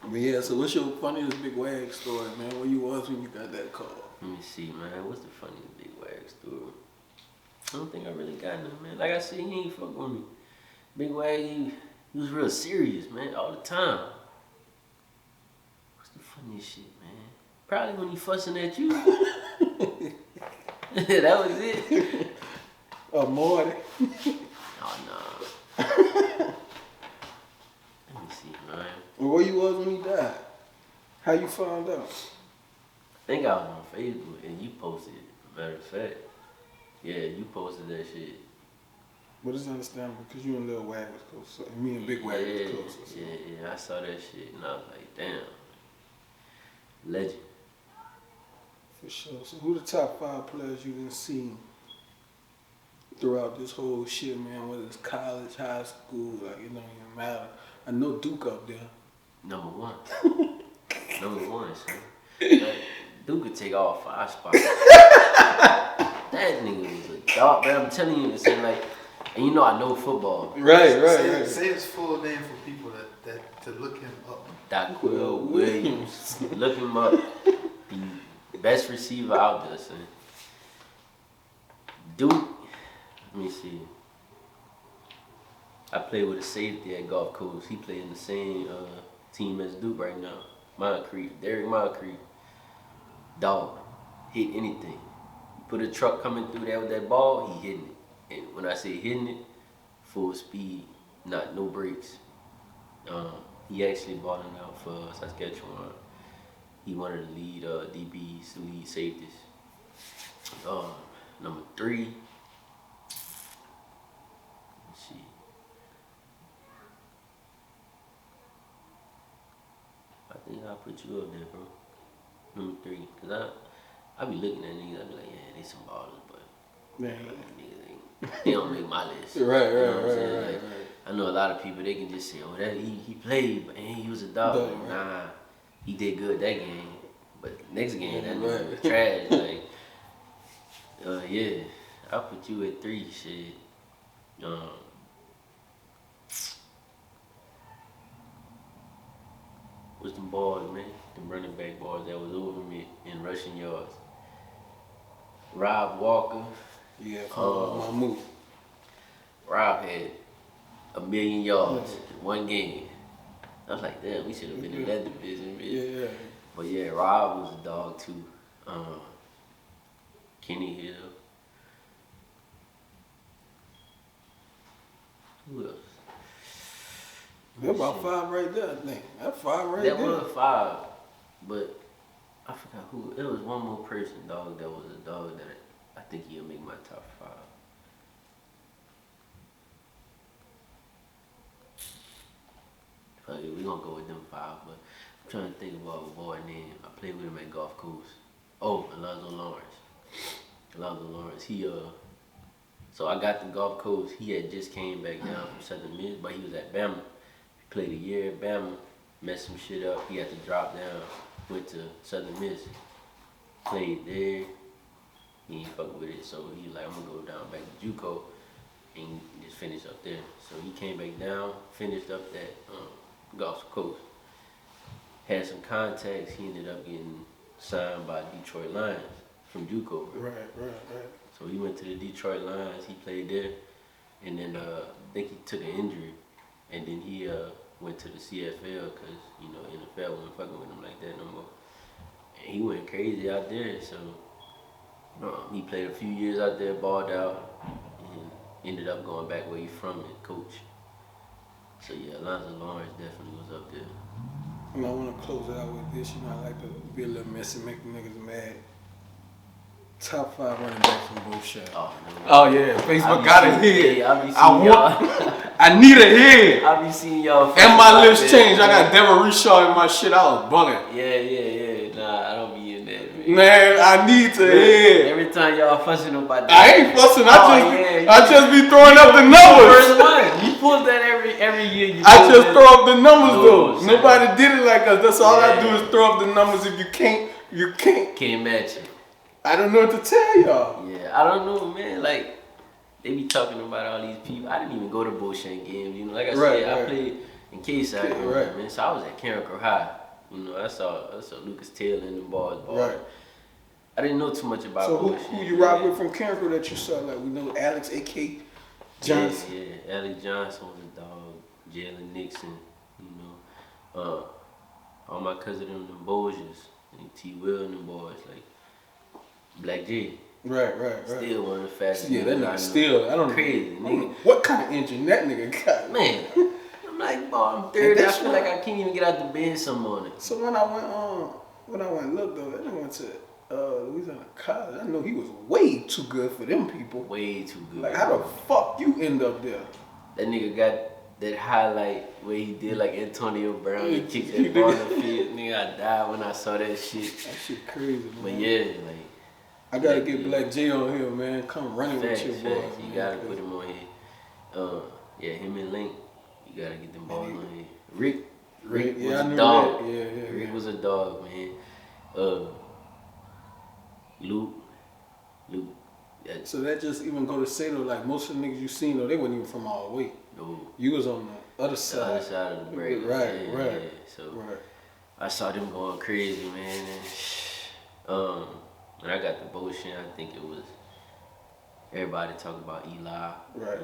But yeah. So what's your funniest Big Wag story, man? Where you was when you got that call? Let me see, man. What's the funniest Big Wag story? I don't think I really got none, man. Like I said, he ain't fuck with me. Big Wag, he was real serious, man, all the time. What's the funniest shit, man? Probably when he fussing at you. That was it. Morty. Oh, no. Let me see, man. Where you was when he died? How you found out? I think I was on Facebook and you posted it. Matter of fact. Yeah, you posted that shit. But it's understandable because you and Lil Wag was close. So me and Big Wag was close. So. Yeah, I saw that shit and I was like, damn. Legend. For sure. So who the top 5 players you didn't see throughout this whole shit, man? Whether it's college, high school, like it don't even matter. I know Duke up there. Number 1. Number 1, son. Like, Duke could take all 5 spots. That nigga was a dog, man. I'm telling you, it's like, and you know I know football. Right. Say his full name for people that to look him up. Daquil Williams. Look him up. The best receiver out there, son. Duke, let me see. I play with a safety at Gulf Coast. He played in the same team as Duke right now. Moncrief, Derek Moncrief. Dog, hit anything. Put a truck coming through there with that ball, he hitting it. And when I say hitting it, full speed, no brakes. He actually balling out for Saskatchewan. He one of the lead DBs, the lead safeties. Number 3. Let's see. I think I'll put you up there, bro. Number 3, cause I be looking at niggas. I be like, yeah, they some ballers, but Man. niggas ain't. They don't make my list. Right. I know a lot of people. They can just say, oh, that he played, but he was a dog. Right. Nah, he did good that game, but next game that nigga was trash. Like, yeah, I'll put you at 3. Shit. What's them balls, man? Them running back balls that was over me in rushing yards. Rob Walker. Yeah, my move. Rob had 1 million yards in one game. I was like, damn, we should have been in that division, bitch. Yeah. But yeah, Rob was a dog too. Kenny Hill. Who else? That's about 5 right there, I think. That's 5 right there. That was 5, but I forgot who. It was one more person, dog. That was a dog that I think he'll make my top 5. Fuck it, we gonna go with them 5, but I'm trying to think about a boy name. I played with him at Gulf Coast. Oh, Alonzo Lawrence. He so I got to Gulf Coast. He had just came back down from Southern Miss, but he was at Bama. He played a year at Bama, messed some shit up. He had to drop down. Went to Southern Miss, played there. He ain't fuck with it, so he like, I'm gonna go down back to JUCO and just finish up there. So he came back down, finished up that Gulf Coast. Had some contacts. He ended up getting signed by Detroit Lions from JUCO. Right. So he went to the Detroit Lions. He played there, and then I think he took an injury, and then he went to the CFL because NFL wasn't fucking with him like that no more. And he went crazy out there. So he played a few years out there, balled out, and ended up going back where he's from and coach. So yeah, Alonzo Lawrence definitely was up there. I want to close it out with this. I like to be a little messy, make the niggas mad. Top 5 running backs from Beau Chene. Oh yeah, Facebook got a head. I need a head. I be seeing y'all. And my list changed. I got Devin Rishaw in my shit. I was bugging. Yeah. Nah, I don't be in that. Man, I need to head. Every time y'all fussing about that. I ain't fussing. I just be throwing up the numbers. First one. You pull that every year. I just throw up the numbers though. Nobody did it like us. That's all I do is throw up the numbers. If you can't. Can't match it. I don't know what to tell y'all. Yeah, I don't know, man. Like, they be talking about all these people. I didn't even go to Beau Chene games. Like I said, I played in K-Side, man. So I was at Carencro High. I saw Lucas Taylor and the boys. Right. I didn't know too much about Beau Chene. So who you rock with from Carencro that you saw? Like, we know Alex, A.K. Johnson. Yeah. Alex Johnson was a dog. Jalen Nixon, all my cousins, them Boziers, and T. Will and them boys, like, Black J. Right. Still one of the fastest. Yeah, that nigga still, I don't know. Crazy, nigga. What kind of engine that nigga got? Man, I'm like, boy, I'm 30. I feel like I can't even get out the bed some morning. So when I went look though, that nigga went to Louisiana College. I know he was way too good for them people. Way too good. Like, how the fuck you end up there? That nigga got that highlight where he did like Antonio Brown. He kicked that ball in the field. Nigga, I died when I saw that shit. That shit crazy, man. But yeah, like, I gotta get Black J on here, man. Come running with your boy. You gotta put him on here. Yeah, him and Link. You gotta get them balls on here. Rick was a dog. Yeah. Rick was a dog, man. Luke. So that just even go to say though, like most of the niggas you seen though, they weren't even from all the way. No. You was on the other side. The other side of the break. Right. Yeah. So I saw them going crazy, man. And when I got the Beau Chene, I think it was everybody talking about Eli. Right.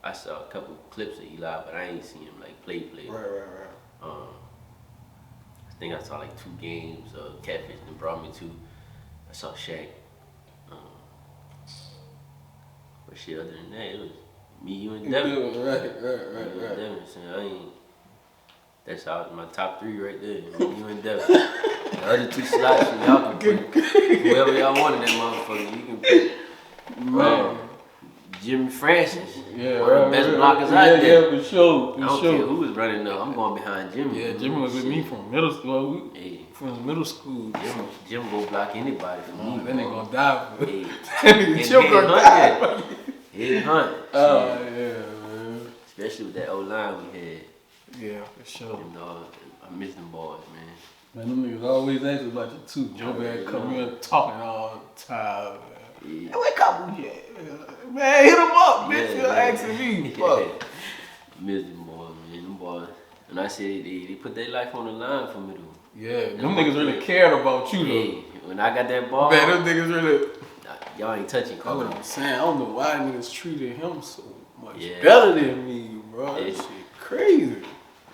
I saw a couple clips of Eli, but I ain't seen him like play. Right. I think I saw like 2 games. Catfish that brought me to. I saw Shaq. But shit, other than that, it was me, you, and Devin. Right. Devin, so That's out my top 3 right there. You and Devin. The other 2 slots, y'all can put whoever y'all want in that motherfucker. You can put Jimmy Francis. Yeah, one of the best blockers out there. Yeah, for sure. I don't care who was running up. I'm going behind Jimmy. Yeah, Jimmy was with me from middle school. From middle school. Jim go block anybody from me. That nigga gonna die for it. That nigga Jim gonna die. Head hunt. Oh yeah, man. Especially with that old line we had. Yeah, for sure. You know, I miss them boys, man. Man, them niggas always ask about you too. Joe man come in talking all the time. Yeah. Hey, where Carmouche at? Man, hit him up, bitch. You're asking me. Fuck. Miss them boys, man. Them boys. And I said they put their life on the line for me, though. Yeah, them niggas really cared about you, though. When I got that ball. Man, them niggas really. Y'all ain't touching That's Carmouche. what I'm saying. I don't know why niggas treated him so much better than me, bro. That shit crazy.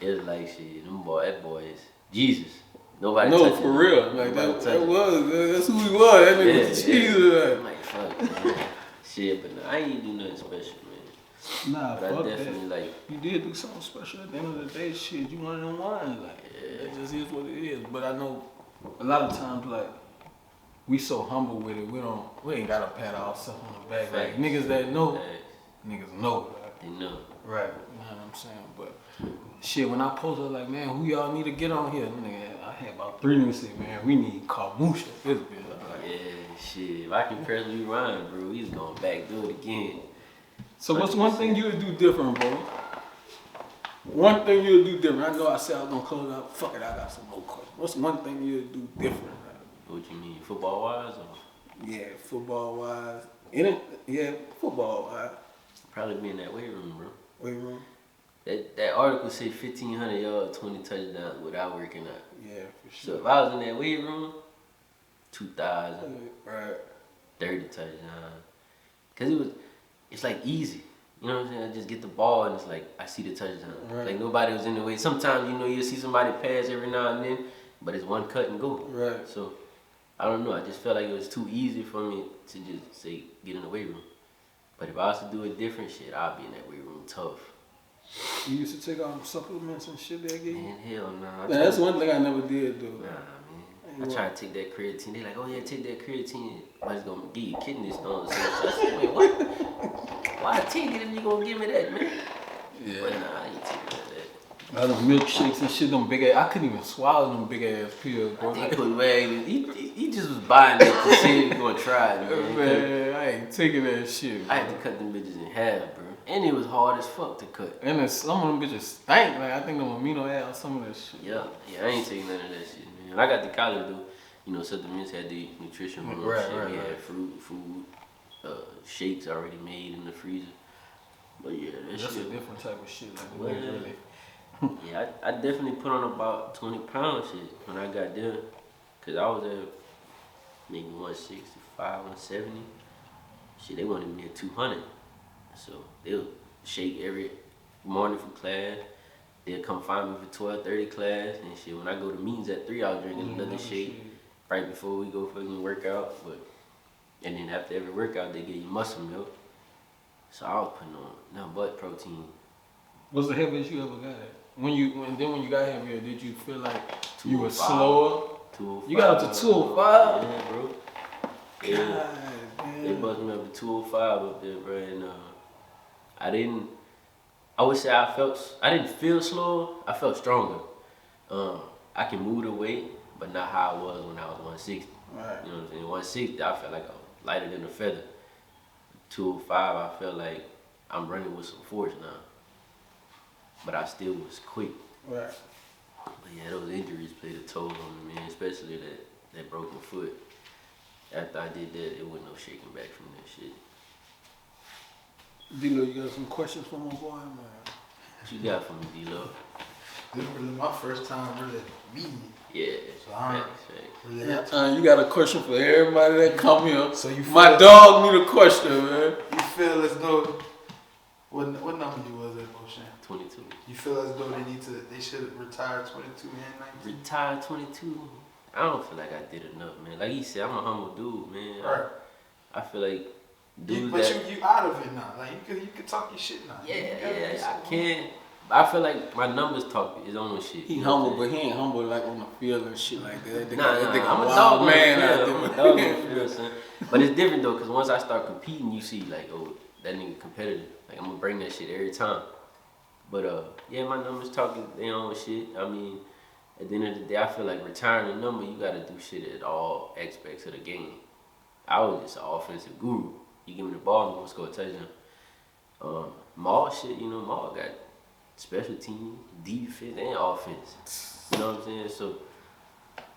It was like shit. That boy is Jesus. Nobody no, touching for him. real. Like that's who he was. That nigga was Jesus. I'm like, fuck, man. Shit, but nah, I ain't do nothing special, man. Nah, but fuck I definitely that. Like. You did do something special at the end of the day. Shit, you one of them ones. Like, it just is what it is. But I know a lot of times, like, we so humble with it. We ain't gotta pat ourselves on the back. Like niggas that know, niggas know. Like, they know. Right. You know what I'm saying? But shit, when I posted like, man, who y'all need to get on here? Nigga, I had about 3 niggas say, man, we need Carmouche at this bitch. Yeah, shit. If I can personally run, bro, he's going back do it again. So what's one thing you would do different, bro? One thing you would do different. I know I said I was gonna close out. Fuck it, I got some more questions. What's one thing you would do different? What you mean, football wise or? Yeah, football wise. Football wise. Probably be in that weight room, bro. Weight room. That article said 1,500 yards, 20 touchdowns without working out. Yeah, for sure. So if I was in that weight room, 2,000, right, 30 touchdowns. Cause it's like easy. You know what I'm saying? I just get the ball and it's like I see the touchdown. Right. Like nobody was in the way. Sometimes you'll see somebody pass every now and then, but it's one cut and go. Right. So I don't know. I just felt like it was too easy for me to just say get in the weight room. But if I was to do a different shit, I'd be in that weight room tough. You used to take all them supplements and shit they gave you? Man, hell nah. That's one thing I never did, though. Nah, man. I tried to take that creatine. They like, oh yeah, take that creatine. But it's gonna give you kidney stones. So I said, wait, what? Why take it if you gonna give me that, man? Yeah. But nah, I ain't taking that. All them milkshakes and shit, them big ass. I couldn't even swallow them big ass pills, bro. He just was buying it to see if he gonna try it, man. Man, I ain't taking that shit, bro. I had to cut them bitches in half, bro. And it was hard as fuck to cut. And then some of them bitches stank. Like, I think them amino acids, some of that shit. Yeah, I ain't taking none of that shit, man. When I got to college, though, supplements had the nutrition room. Right, shit. right, We had food, shakes already made in the freezer. But yeah, that's a different type of shit. Like, well, really. Yeah, I definitely put on about 20 pounds shit when I got there. Cause I was at maybe 165, 170. Shit, they wanted me at 200. So they'll shake every morning for class. They'll come find me for 12:30 class and shit. When I go to meetings at 3, I was drinking another shake right before we go fucking work out. And then after every workout, they give you muscle milk. So I was putting on nothing but protein. What's the heaviest you ever got at? When you got heavier, did you feel like you were slower? 205. You got up to 205? Yeah, bro. Yeah. They buzzed me up to 205 up there, bro. And I would say I didn't feel slower. I felt stronger. I can move the weight, but not how I was when I was 160. Right. You know what I'm saying? 160, I felt like I was lighter than a feather. 205, I felt like I'm running with some force now. But I still was quick. Right. But yeah, those injuries played a toll on me, man. Especially that broken foot. After I did that, it wasn't no shaking back from that shit. D-Lo, you got some questions for my boy, man? What you got for me, D-Lo? This is really my first time really meeting you. Yeah. So I really you got a question for everybody that come here. So you my dog need a question, man. You feel as though what number you was at, Beau Chene? 22. You feel as though they should retire 22 and 19? Retire 22? I don't feel like I did enough, man. Like he said, I'm a humble dude, man. Right. I feel like you out of it now. Like you can talk your shit now. Yeah, I can. I feel like my numbers talk his own shit. He humble, but he ain't humble like on the field and shit like that. Nah, I'm a wild dog man man. out I'm a there. dog on the field, son. But it's different though, cause once I start competing, you see like, oh, that nigga competitive. Like I'm gonna bring that shit every time. But yeah, my numbers talking their own shit. I mean, at the end of the day, I feel like retiring a number, you gotta do shit at all aspects of the game. I was just an offensive guru. You give me the ball, I'm gonna score a touchdown. Maul shit, you know, Maul got special team, defense, and offense. You know what I'm saying? So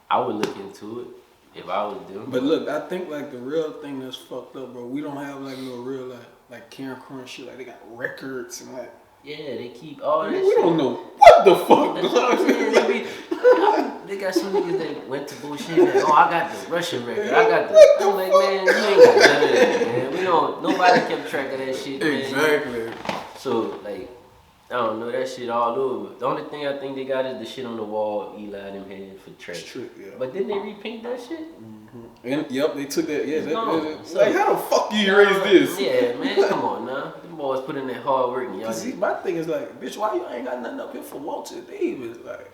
I would look into it if I was them. But look, I think like the real thing that's fucked up, bro. We don't have like no real like Karen Crow shit. Like they got records and like. Yeah, they keep all that We shit. don't know what the fuck. That's what I'm saying. They got some niggas that went to Beau Chene and I got the Russian record. I got the. I'm like, man, you ain't got none of that, man. We don't. Nobody kept track of that shit, man. Exactly. So like, I don't know, that shit all over. The only thing I think they got is the shit on the wall Eli them had for track. Yeah. But didn't they repaint that shit? And yep, they took that. Yeah, So, like how the fuck do you erase this? Yeah, man, come on now. Them boys put in that hard work and y'all. See, my thing is like, bitch, why you ain't got nothing up here for Walter Davis? Like,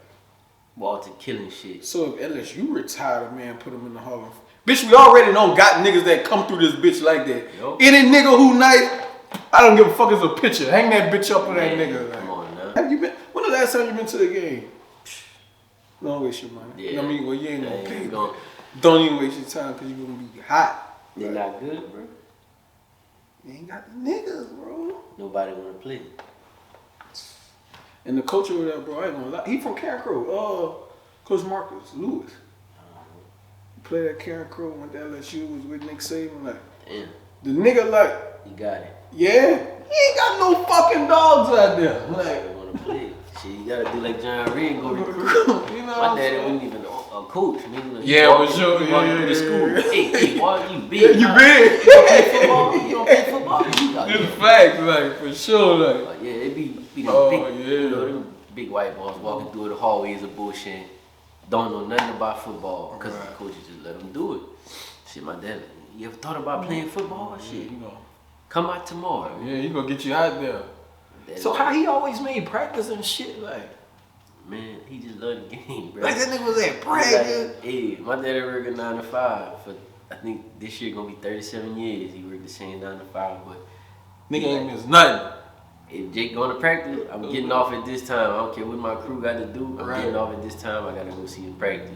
Walter killing shit. so if LSU retired a man, put him in the Hall of Fame. Bitch, we already don't got niggas that come through this bitch like that. Yo. Any nigga who nice, I don't give a fuck. It's a picture. Hang that bitch up with that nigga. Like, Come on now. have you been? When the last time you been to the game? Don't waste your money. Yeah. You know what I mean? Well, you ain't gonna Yeah, pay. you gon- Don't even waste your time because you're gonna be hot. They not good, bro. You ain't got the niggas, bro. Nobody wanna play. And the coach over there, bro, I ain't gonna lie. He from Karen Crow. Coach Marcus Lewis. He played at Karen Crow, went to LSU, was with Nick Saban. Like, Damn, the nigga, like, you got it. yeah, he ain't got no fucking dogs out there. Like, Nobody wanna play. Shit, you gotta do like John Reed and go recruit. you know My what I'm daddy saying? wasn't even a coach. Nigga, Yeah, for sure. He walking Yeah, through the school. yeah. Hey, boy, you big. Yeah, you huh? big. You don't play football? You don't play football? You got It's facts, like, for sure, like. Yeah, it be them Oh, big, yeah. you know, them big white boys walking through the hallways of Beau Chene, don't know nothing about football because the coaches just let them do it. Shit, my dad, you ever thought about playing football? Shit, You know. come out tomorrow. Yeah, he gonna get you out there. Daddy, So how he always made practice and shit, like. man, he just loved the game, bro. Like that nigga was at Like, practice. hey, my daddy worked 9 to 5 for, I think this year gonna be 37 years. He worked the same 9 to 5, but Nigga ain't miss nothing. if Jake going to practice, I'm getting off at this time. I don't care what my crew got to do. I'm Right. getting off at this time. I gotta go see him practice.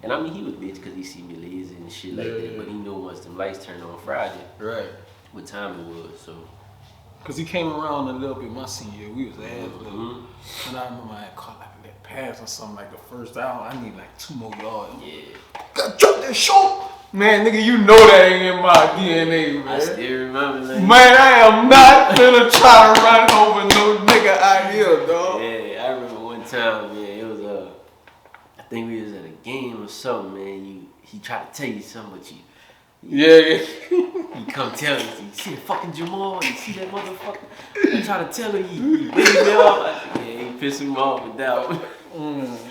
And I mean, he was bitch because he see me lazy and shit like that. Yeah. But he knew once them lights turned on Friday, Right. what time it was. So Cause he came around a little bit my senior year. We was ass little. Mhm. And I remember I had caught like that pass or something like the first down. I need like 2 more yards. yeah, Got jump that short. Man, nigga, you know that ain't in my DNA, man. I still remember that. Man, I am not gonna try to run over no nigga out here, dog. Yeah, I remember one time, man. It was I think we was at a game or something, man. He tried to tell you something, but Yeah. he come tell you see that fucking Jamal, you see that motherfucker. I try to tell him he beat me off. I said, yeah, he pissed him off with that one.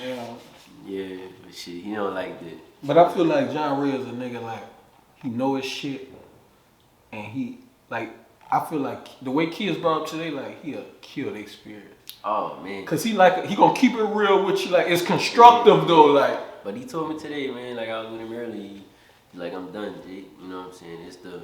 Yeah. Yeah, but shit, he don't like that. But I feel like John Ray is a nigga like he know his shit, and he like I feel like the way kids brought up today, like he'll kill their spirit. Oh man. Cause he gonna keep it real with you, like it's constructive though, like. But he told me today, man, like I was with him earlier, he's like, I'm done, Jake. You know what I'm saying? It's the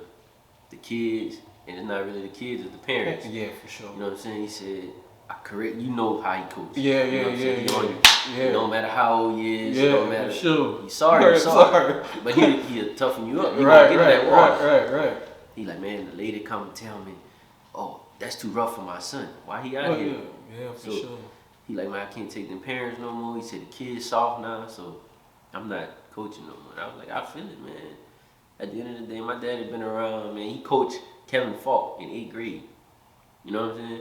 kids, and it's not really the kids, it's the parents. Yeah, for sure. You know what I'm saying? He said, I correct, you know how he coaches. Yeah, You know what I'm saying? He on you. yeah. No matter how old he is, Yeah, no matter. for sure. He's sorry, Right, he's sorry. sorry. But he'll toughen you up. He Right, gonna get in that water. right. He like, man, the lady come and tell me, oh, that's too rough for my son. Why he out Oh, here? yeah, for So, sure. He like, man, I can't take them parents no more. He said the kids soft now, so I'm not coaching no more. And I was like, I feel it, man. At the end of the day, my daddy been around, man. He coached Kevin Falk in 8th grade. You know what I'm saying?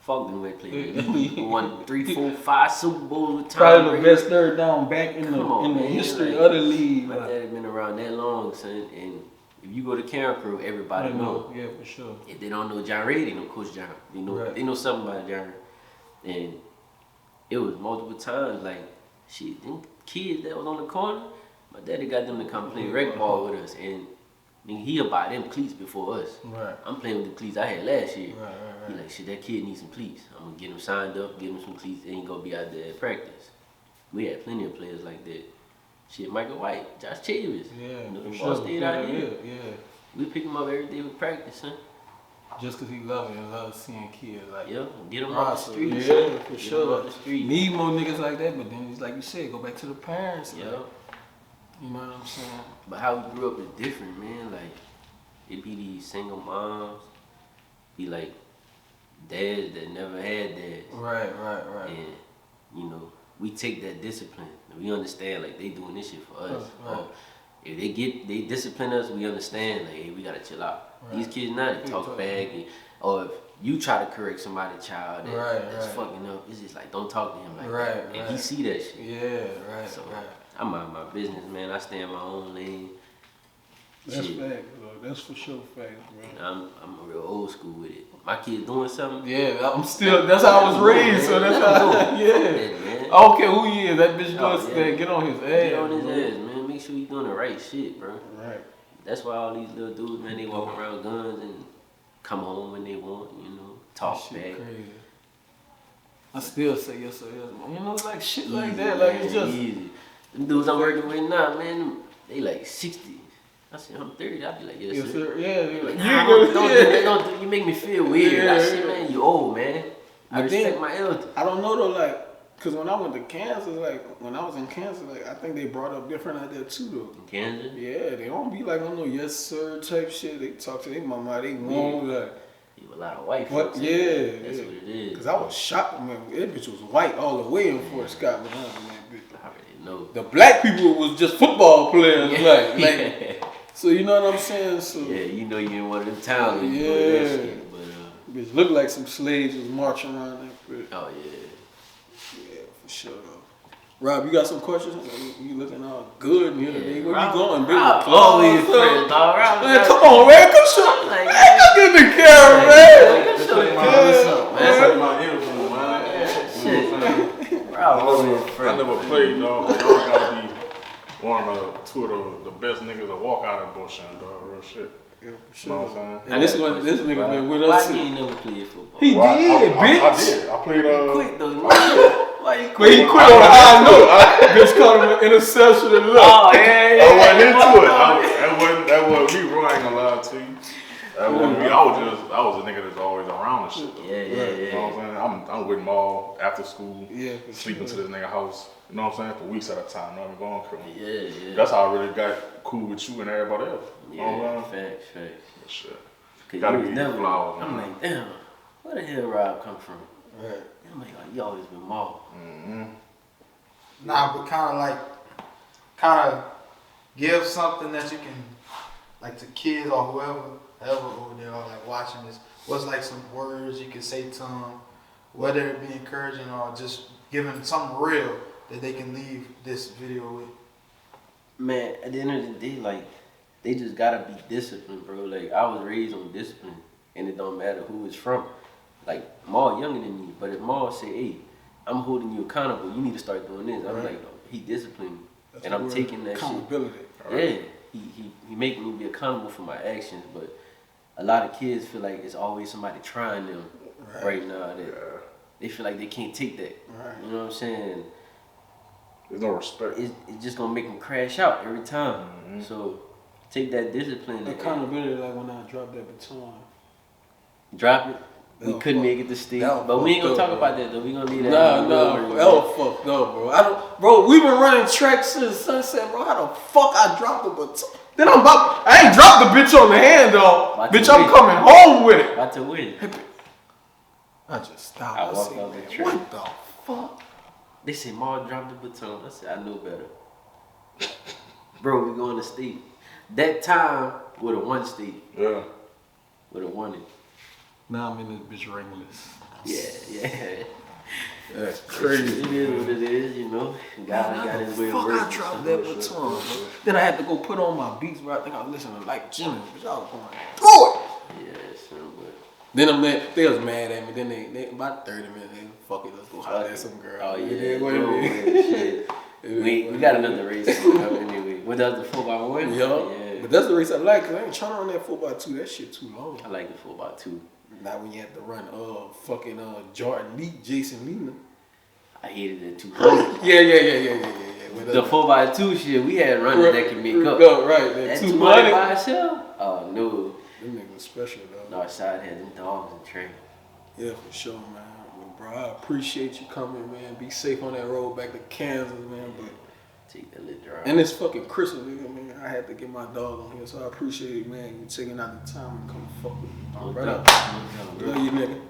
Falk didn't went play. He won 3, 4, 5 Super Bowls with Tom Probably the Brady. best third down back in Come on, the man. history Like, of the league. My daddy been around that long, son. And if you go to Karen Crew, everybody know. Yeah, for sure. If they don't know John Ray, they know Coach John. They know Right. they know something about John. And it was multiple times like, shit, them kids that was on the corner, my daddy got them to come play rec ball with us. And Nigga, he'll buy them cleats before us. Right. I'm playing with the cleats I had last year. Right. He like, shit, that kid needs some cleats. I'm gonna get him signed up, get him some cleats, and he gonna be out there at practice. We had plenty of players like that. Shit, Michael White, Josh Chavis. Yeah. You know, them sure. boys stayed out here. Yeah. We pick him up every day with practice, son. Just because he love it and love seeing kids like Yeah, get him off the street. Yeah, son. for Get sure. him off the street. Need more niggas like that, but then it's like you said, go back to the parents. Yeah. Like, you know what I'm saying? But how we grew up is different, man. Like, it be these single moms, be like dads that never had dads. Right. And, you know, we take that discipline. And we understand, like, they doing this shit for us. Right. Or if they discipline us, we understand, like, hey, we gotta chill out. Right. These kids now, they talk back. Or if you try to correct somebody's child that's Right. fucking up, it's just like, don't talk to him like Right, that. And he right. see that shit. Yeah, right. So, I mind my business, man. I stay in my own lane. That's Shit. fact, bro. That's for sure fact, bro. I'm real old school with it. My kids doing something. Yeah, I'm still. That's how I was raised. So that's how. Yeah. Man. I don't care who he is. That bitch goes yeah. there. Get on his ass. Get on his bro. ass, man. Make sure he's doing the right shit, bro. Right. That's why all these little dudes, man, they walk around guns and come home when they want, you know, talk That shit back. crazy. I still say yes or yes, man. You know, like shit like Easy, that. Like man, it's just. easy. Them dudes I'm working with now, man, they like 60. I said, I'm 30. I be like, yes, Yes, sir. sir. Yeah. They're like, Nah, you don't do that. Don't do. You make me feel weird. Yeah. I said, man, you old, man. I But then- respect my elders. I don't know though, like, cause when I went to Kansas, like when I was in Kansas, like I think they brought up different out there too though. In Kansas? Yeah, they don't be like on no yes sir type shit. They talk to their mama, they want like. You a lot of white What? folks. Yeah, That's yeah. what it is. Cause I was shocked, man. That bitch was white all the way in Fort Scott when I was in that bitch. I already know. The black people was just football players, like. Yeah. So you know what I'm saying? So Yeah, you know you in one of them towns when you Yeah. do that shit. But bitch looked like some slaves was marching around that bitch. oh yeah. Yeah, for sure though. Rob, you got some questions? You looking all good in here today. Where you going, big? Always friends, dog. Man, come on, man. Come show. Like, Get the camera, man. Show the camera what's up, That's man. like my interview, man. Shit. Bro, always I friends. never played, dog. But y'all gotta be one of two of the best niggas that walk out of Beau Chene, dog. Real shit. Yeah, for You know sure. what I'm saying? And this nigga been with Why us. you too. ain't never played football? He Well, did, I bitch. did. I played. Quit though. Why you But quit? he quit on a high note. Bitch called him an interception and look. Oh yeah. I wasn't into it. That wasn't me, bro. I ain't gonna lie to you. That wasn't me. I was a nigga that's always around and shit. Though. Yeah. You know what I'm saying? I'm with him all after school. Yeah, for Sleeping sure. to this nigga house. You know what I'm saying? For weeks at a time. You know what I'm going through. Yeah. That's how I really got cool with you and everybody else. You know Yeah. what I'm saying? Facts. Shit. Cause Gotta you was be never. flowers, I'm man. like, damn. Where the hell Rob come from? Right. I'm like, you always been mauled. Nah, but kind of give something that you can, like to kids or whoever over there are like watching this. What's like some words you can say to them, whether it be encouraging or just giving something real that they can leave this video with. Man, at the end of the day, like, they just gotta be disciplined, bro. Like, I was raised on discipline, and it don't matter who it's from. Like, Maul younger than me, but if Maul say, hey, I'm holding you accountable, you need to start doing this. I'm Right. like, he disciplined me, That's and the I'm word, taking that accountability. shit. Yeah, he make me be accountable for my actions, but a lot of kids feel like it's always somebody trying them right now. That they feel like they can't take that. Right. You know what I'm saying? There's no respect. It's just gonna make them crash out every time. So take that discipline. and Accountability, like when I dropped that baton. drop it. We That couldn't was make it to state, that was but we ain't gonna fucked talk up, about bro. that though. We gonna leave that. No, that was fucked up, bro. Bro, we been running tracks since sunset, bro. How the fuck I dropped the baton? Then I ain't dropped the bitch on the hand, though. About Bitch, to I'm win. coming home with it. About to win. I just stopped. I I walked said, off the man, track. what the fuck? They say Maul dropped the baton. I said I know better. Bro, we going to state. That time would have won state. Yeah. Would have won it. Now I'm in this bitch ringless. Yeah. That's It crazy. is what it is, you know. God got his way of Fuck, working. I dropped that baton, bro. Then I had to go put on my beats, bro. I think I was listening to like Jimmy, but I was going through it. Yeah, son, but Then they was mad at me. Then they about 30 minutes, they fuck it, let's go holler at some girl. oh It yeah, is what it bro, is. shit. We got another race coming up anyway. What does the 4x1? Yup. Yeah. But that's the race I like, cause I ain't trying to run that 4x2. That shit too long. I like the 4x2. Not when you have to run fucking Jordan Lee, Jason Lehman. I hated it 200. Yeah. The 4x2 shit, we had runners that can make up. Right, That 200 by itself? Oh, no. Them niggas special, though. Northside had them dogs and train. Yeah, for sure, man. Well, bro, I appreciate you coming, man. Be safe on that road back to Kansas, man. But Take that little drive. and it's fucking Christmas, nigga, man. I had to get my dog on here, so I appreciate it, man. You taking out the time to come fuck with me. All right, No up. doubt. Love you, nigga.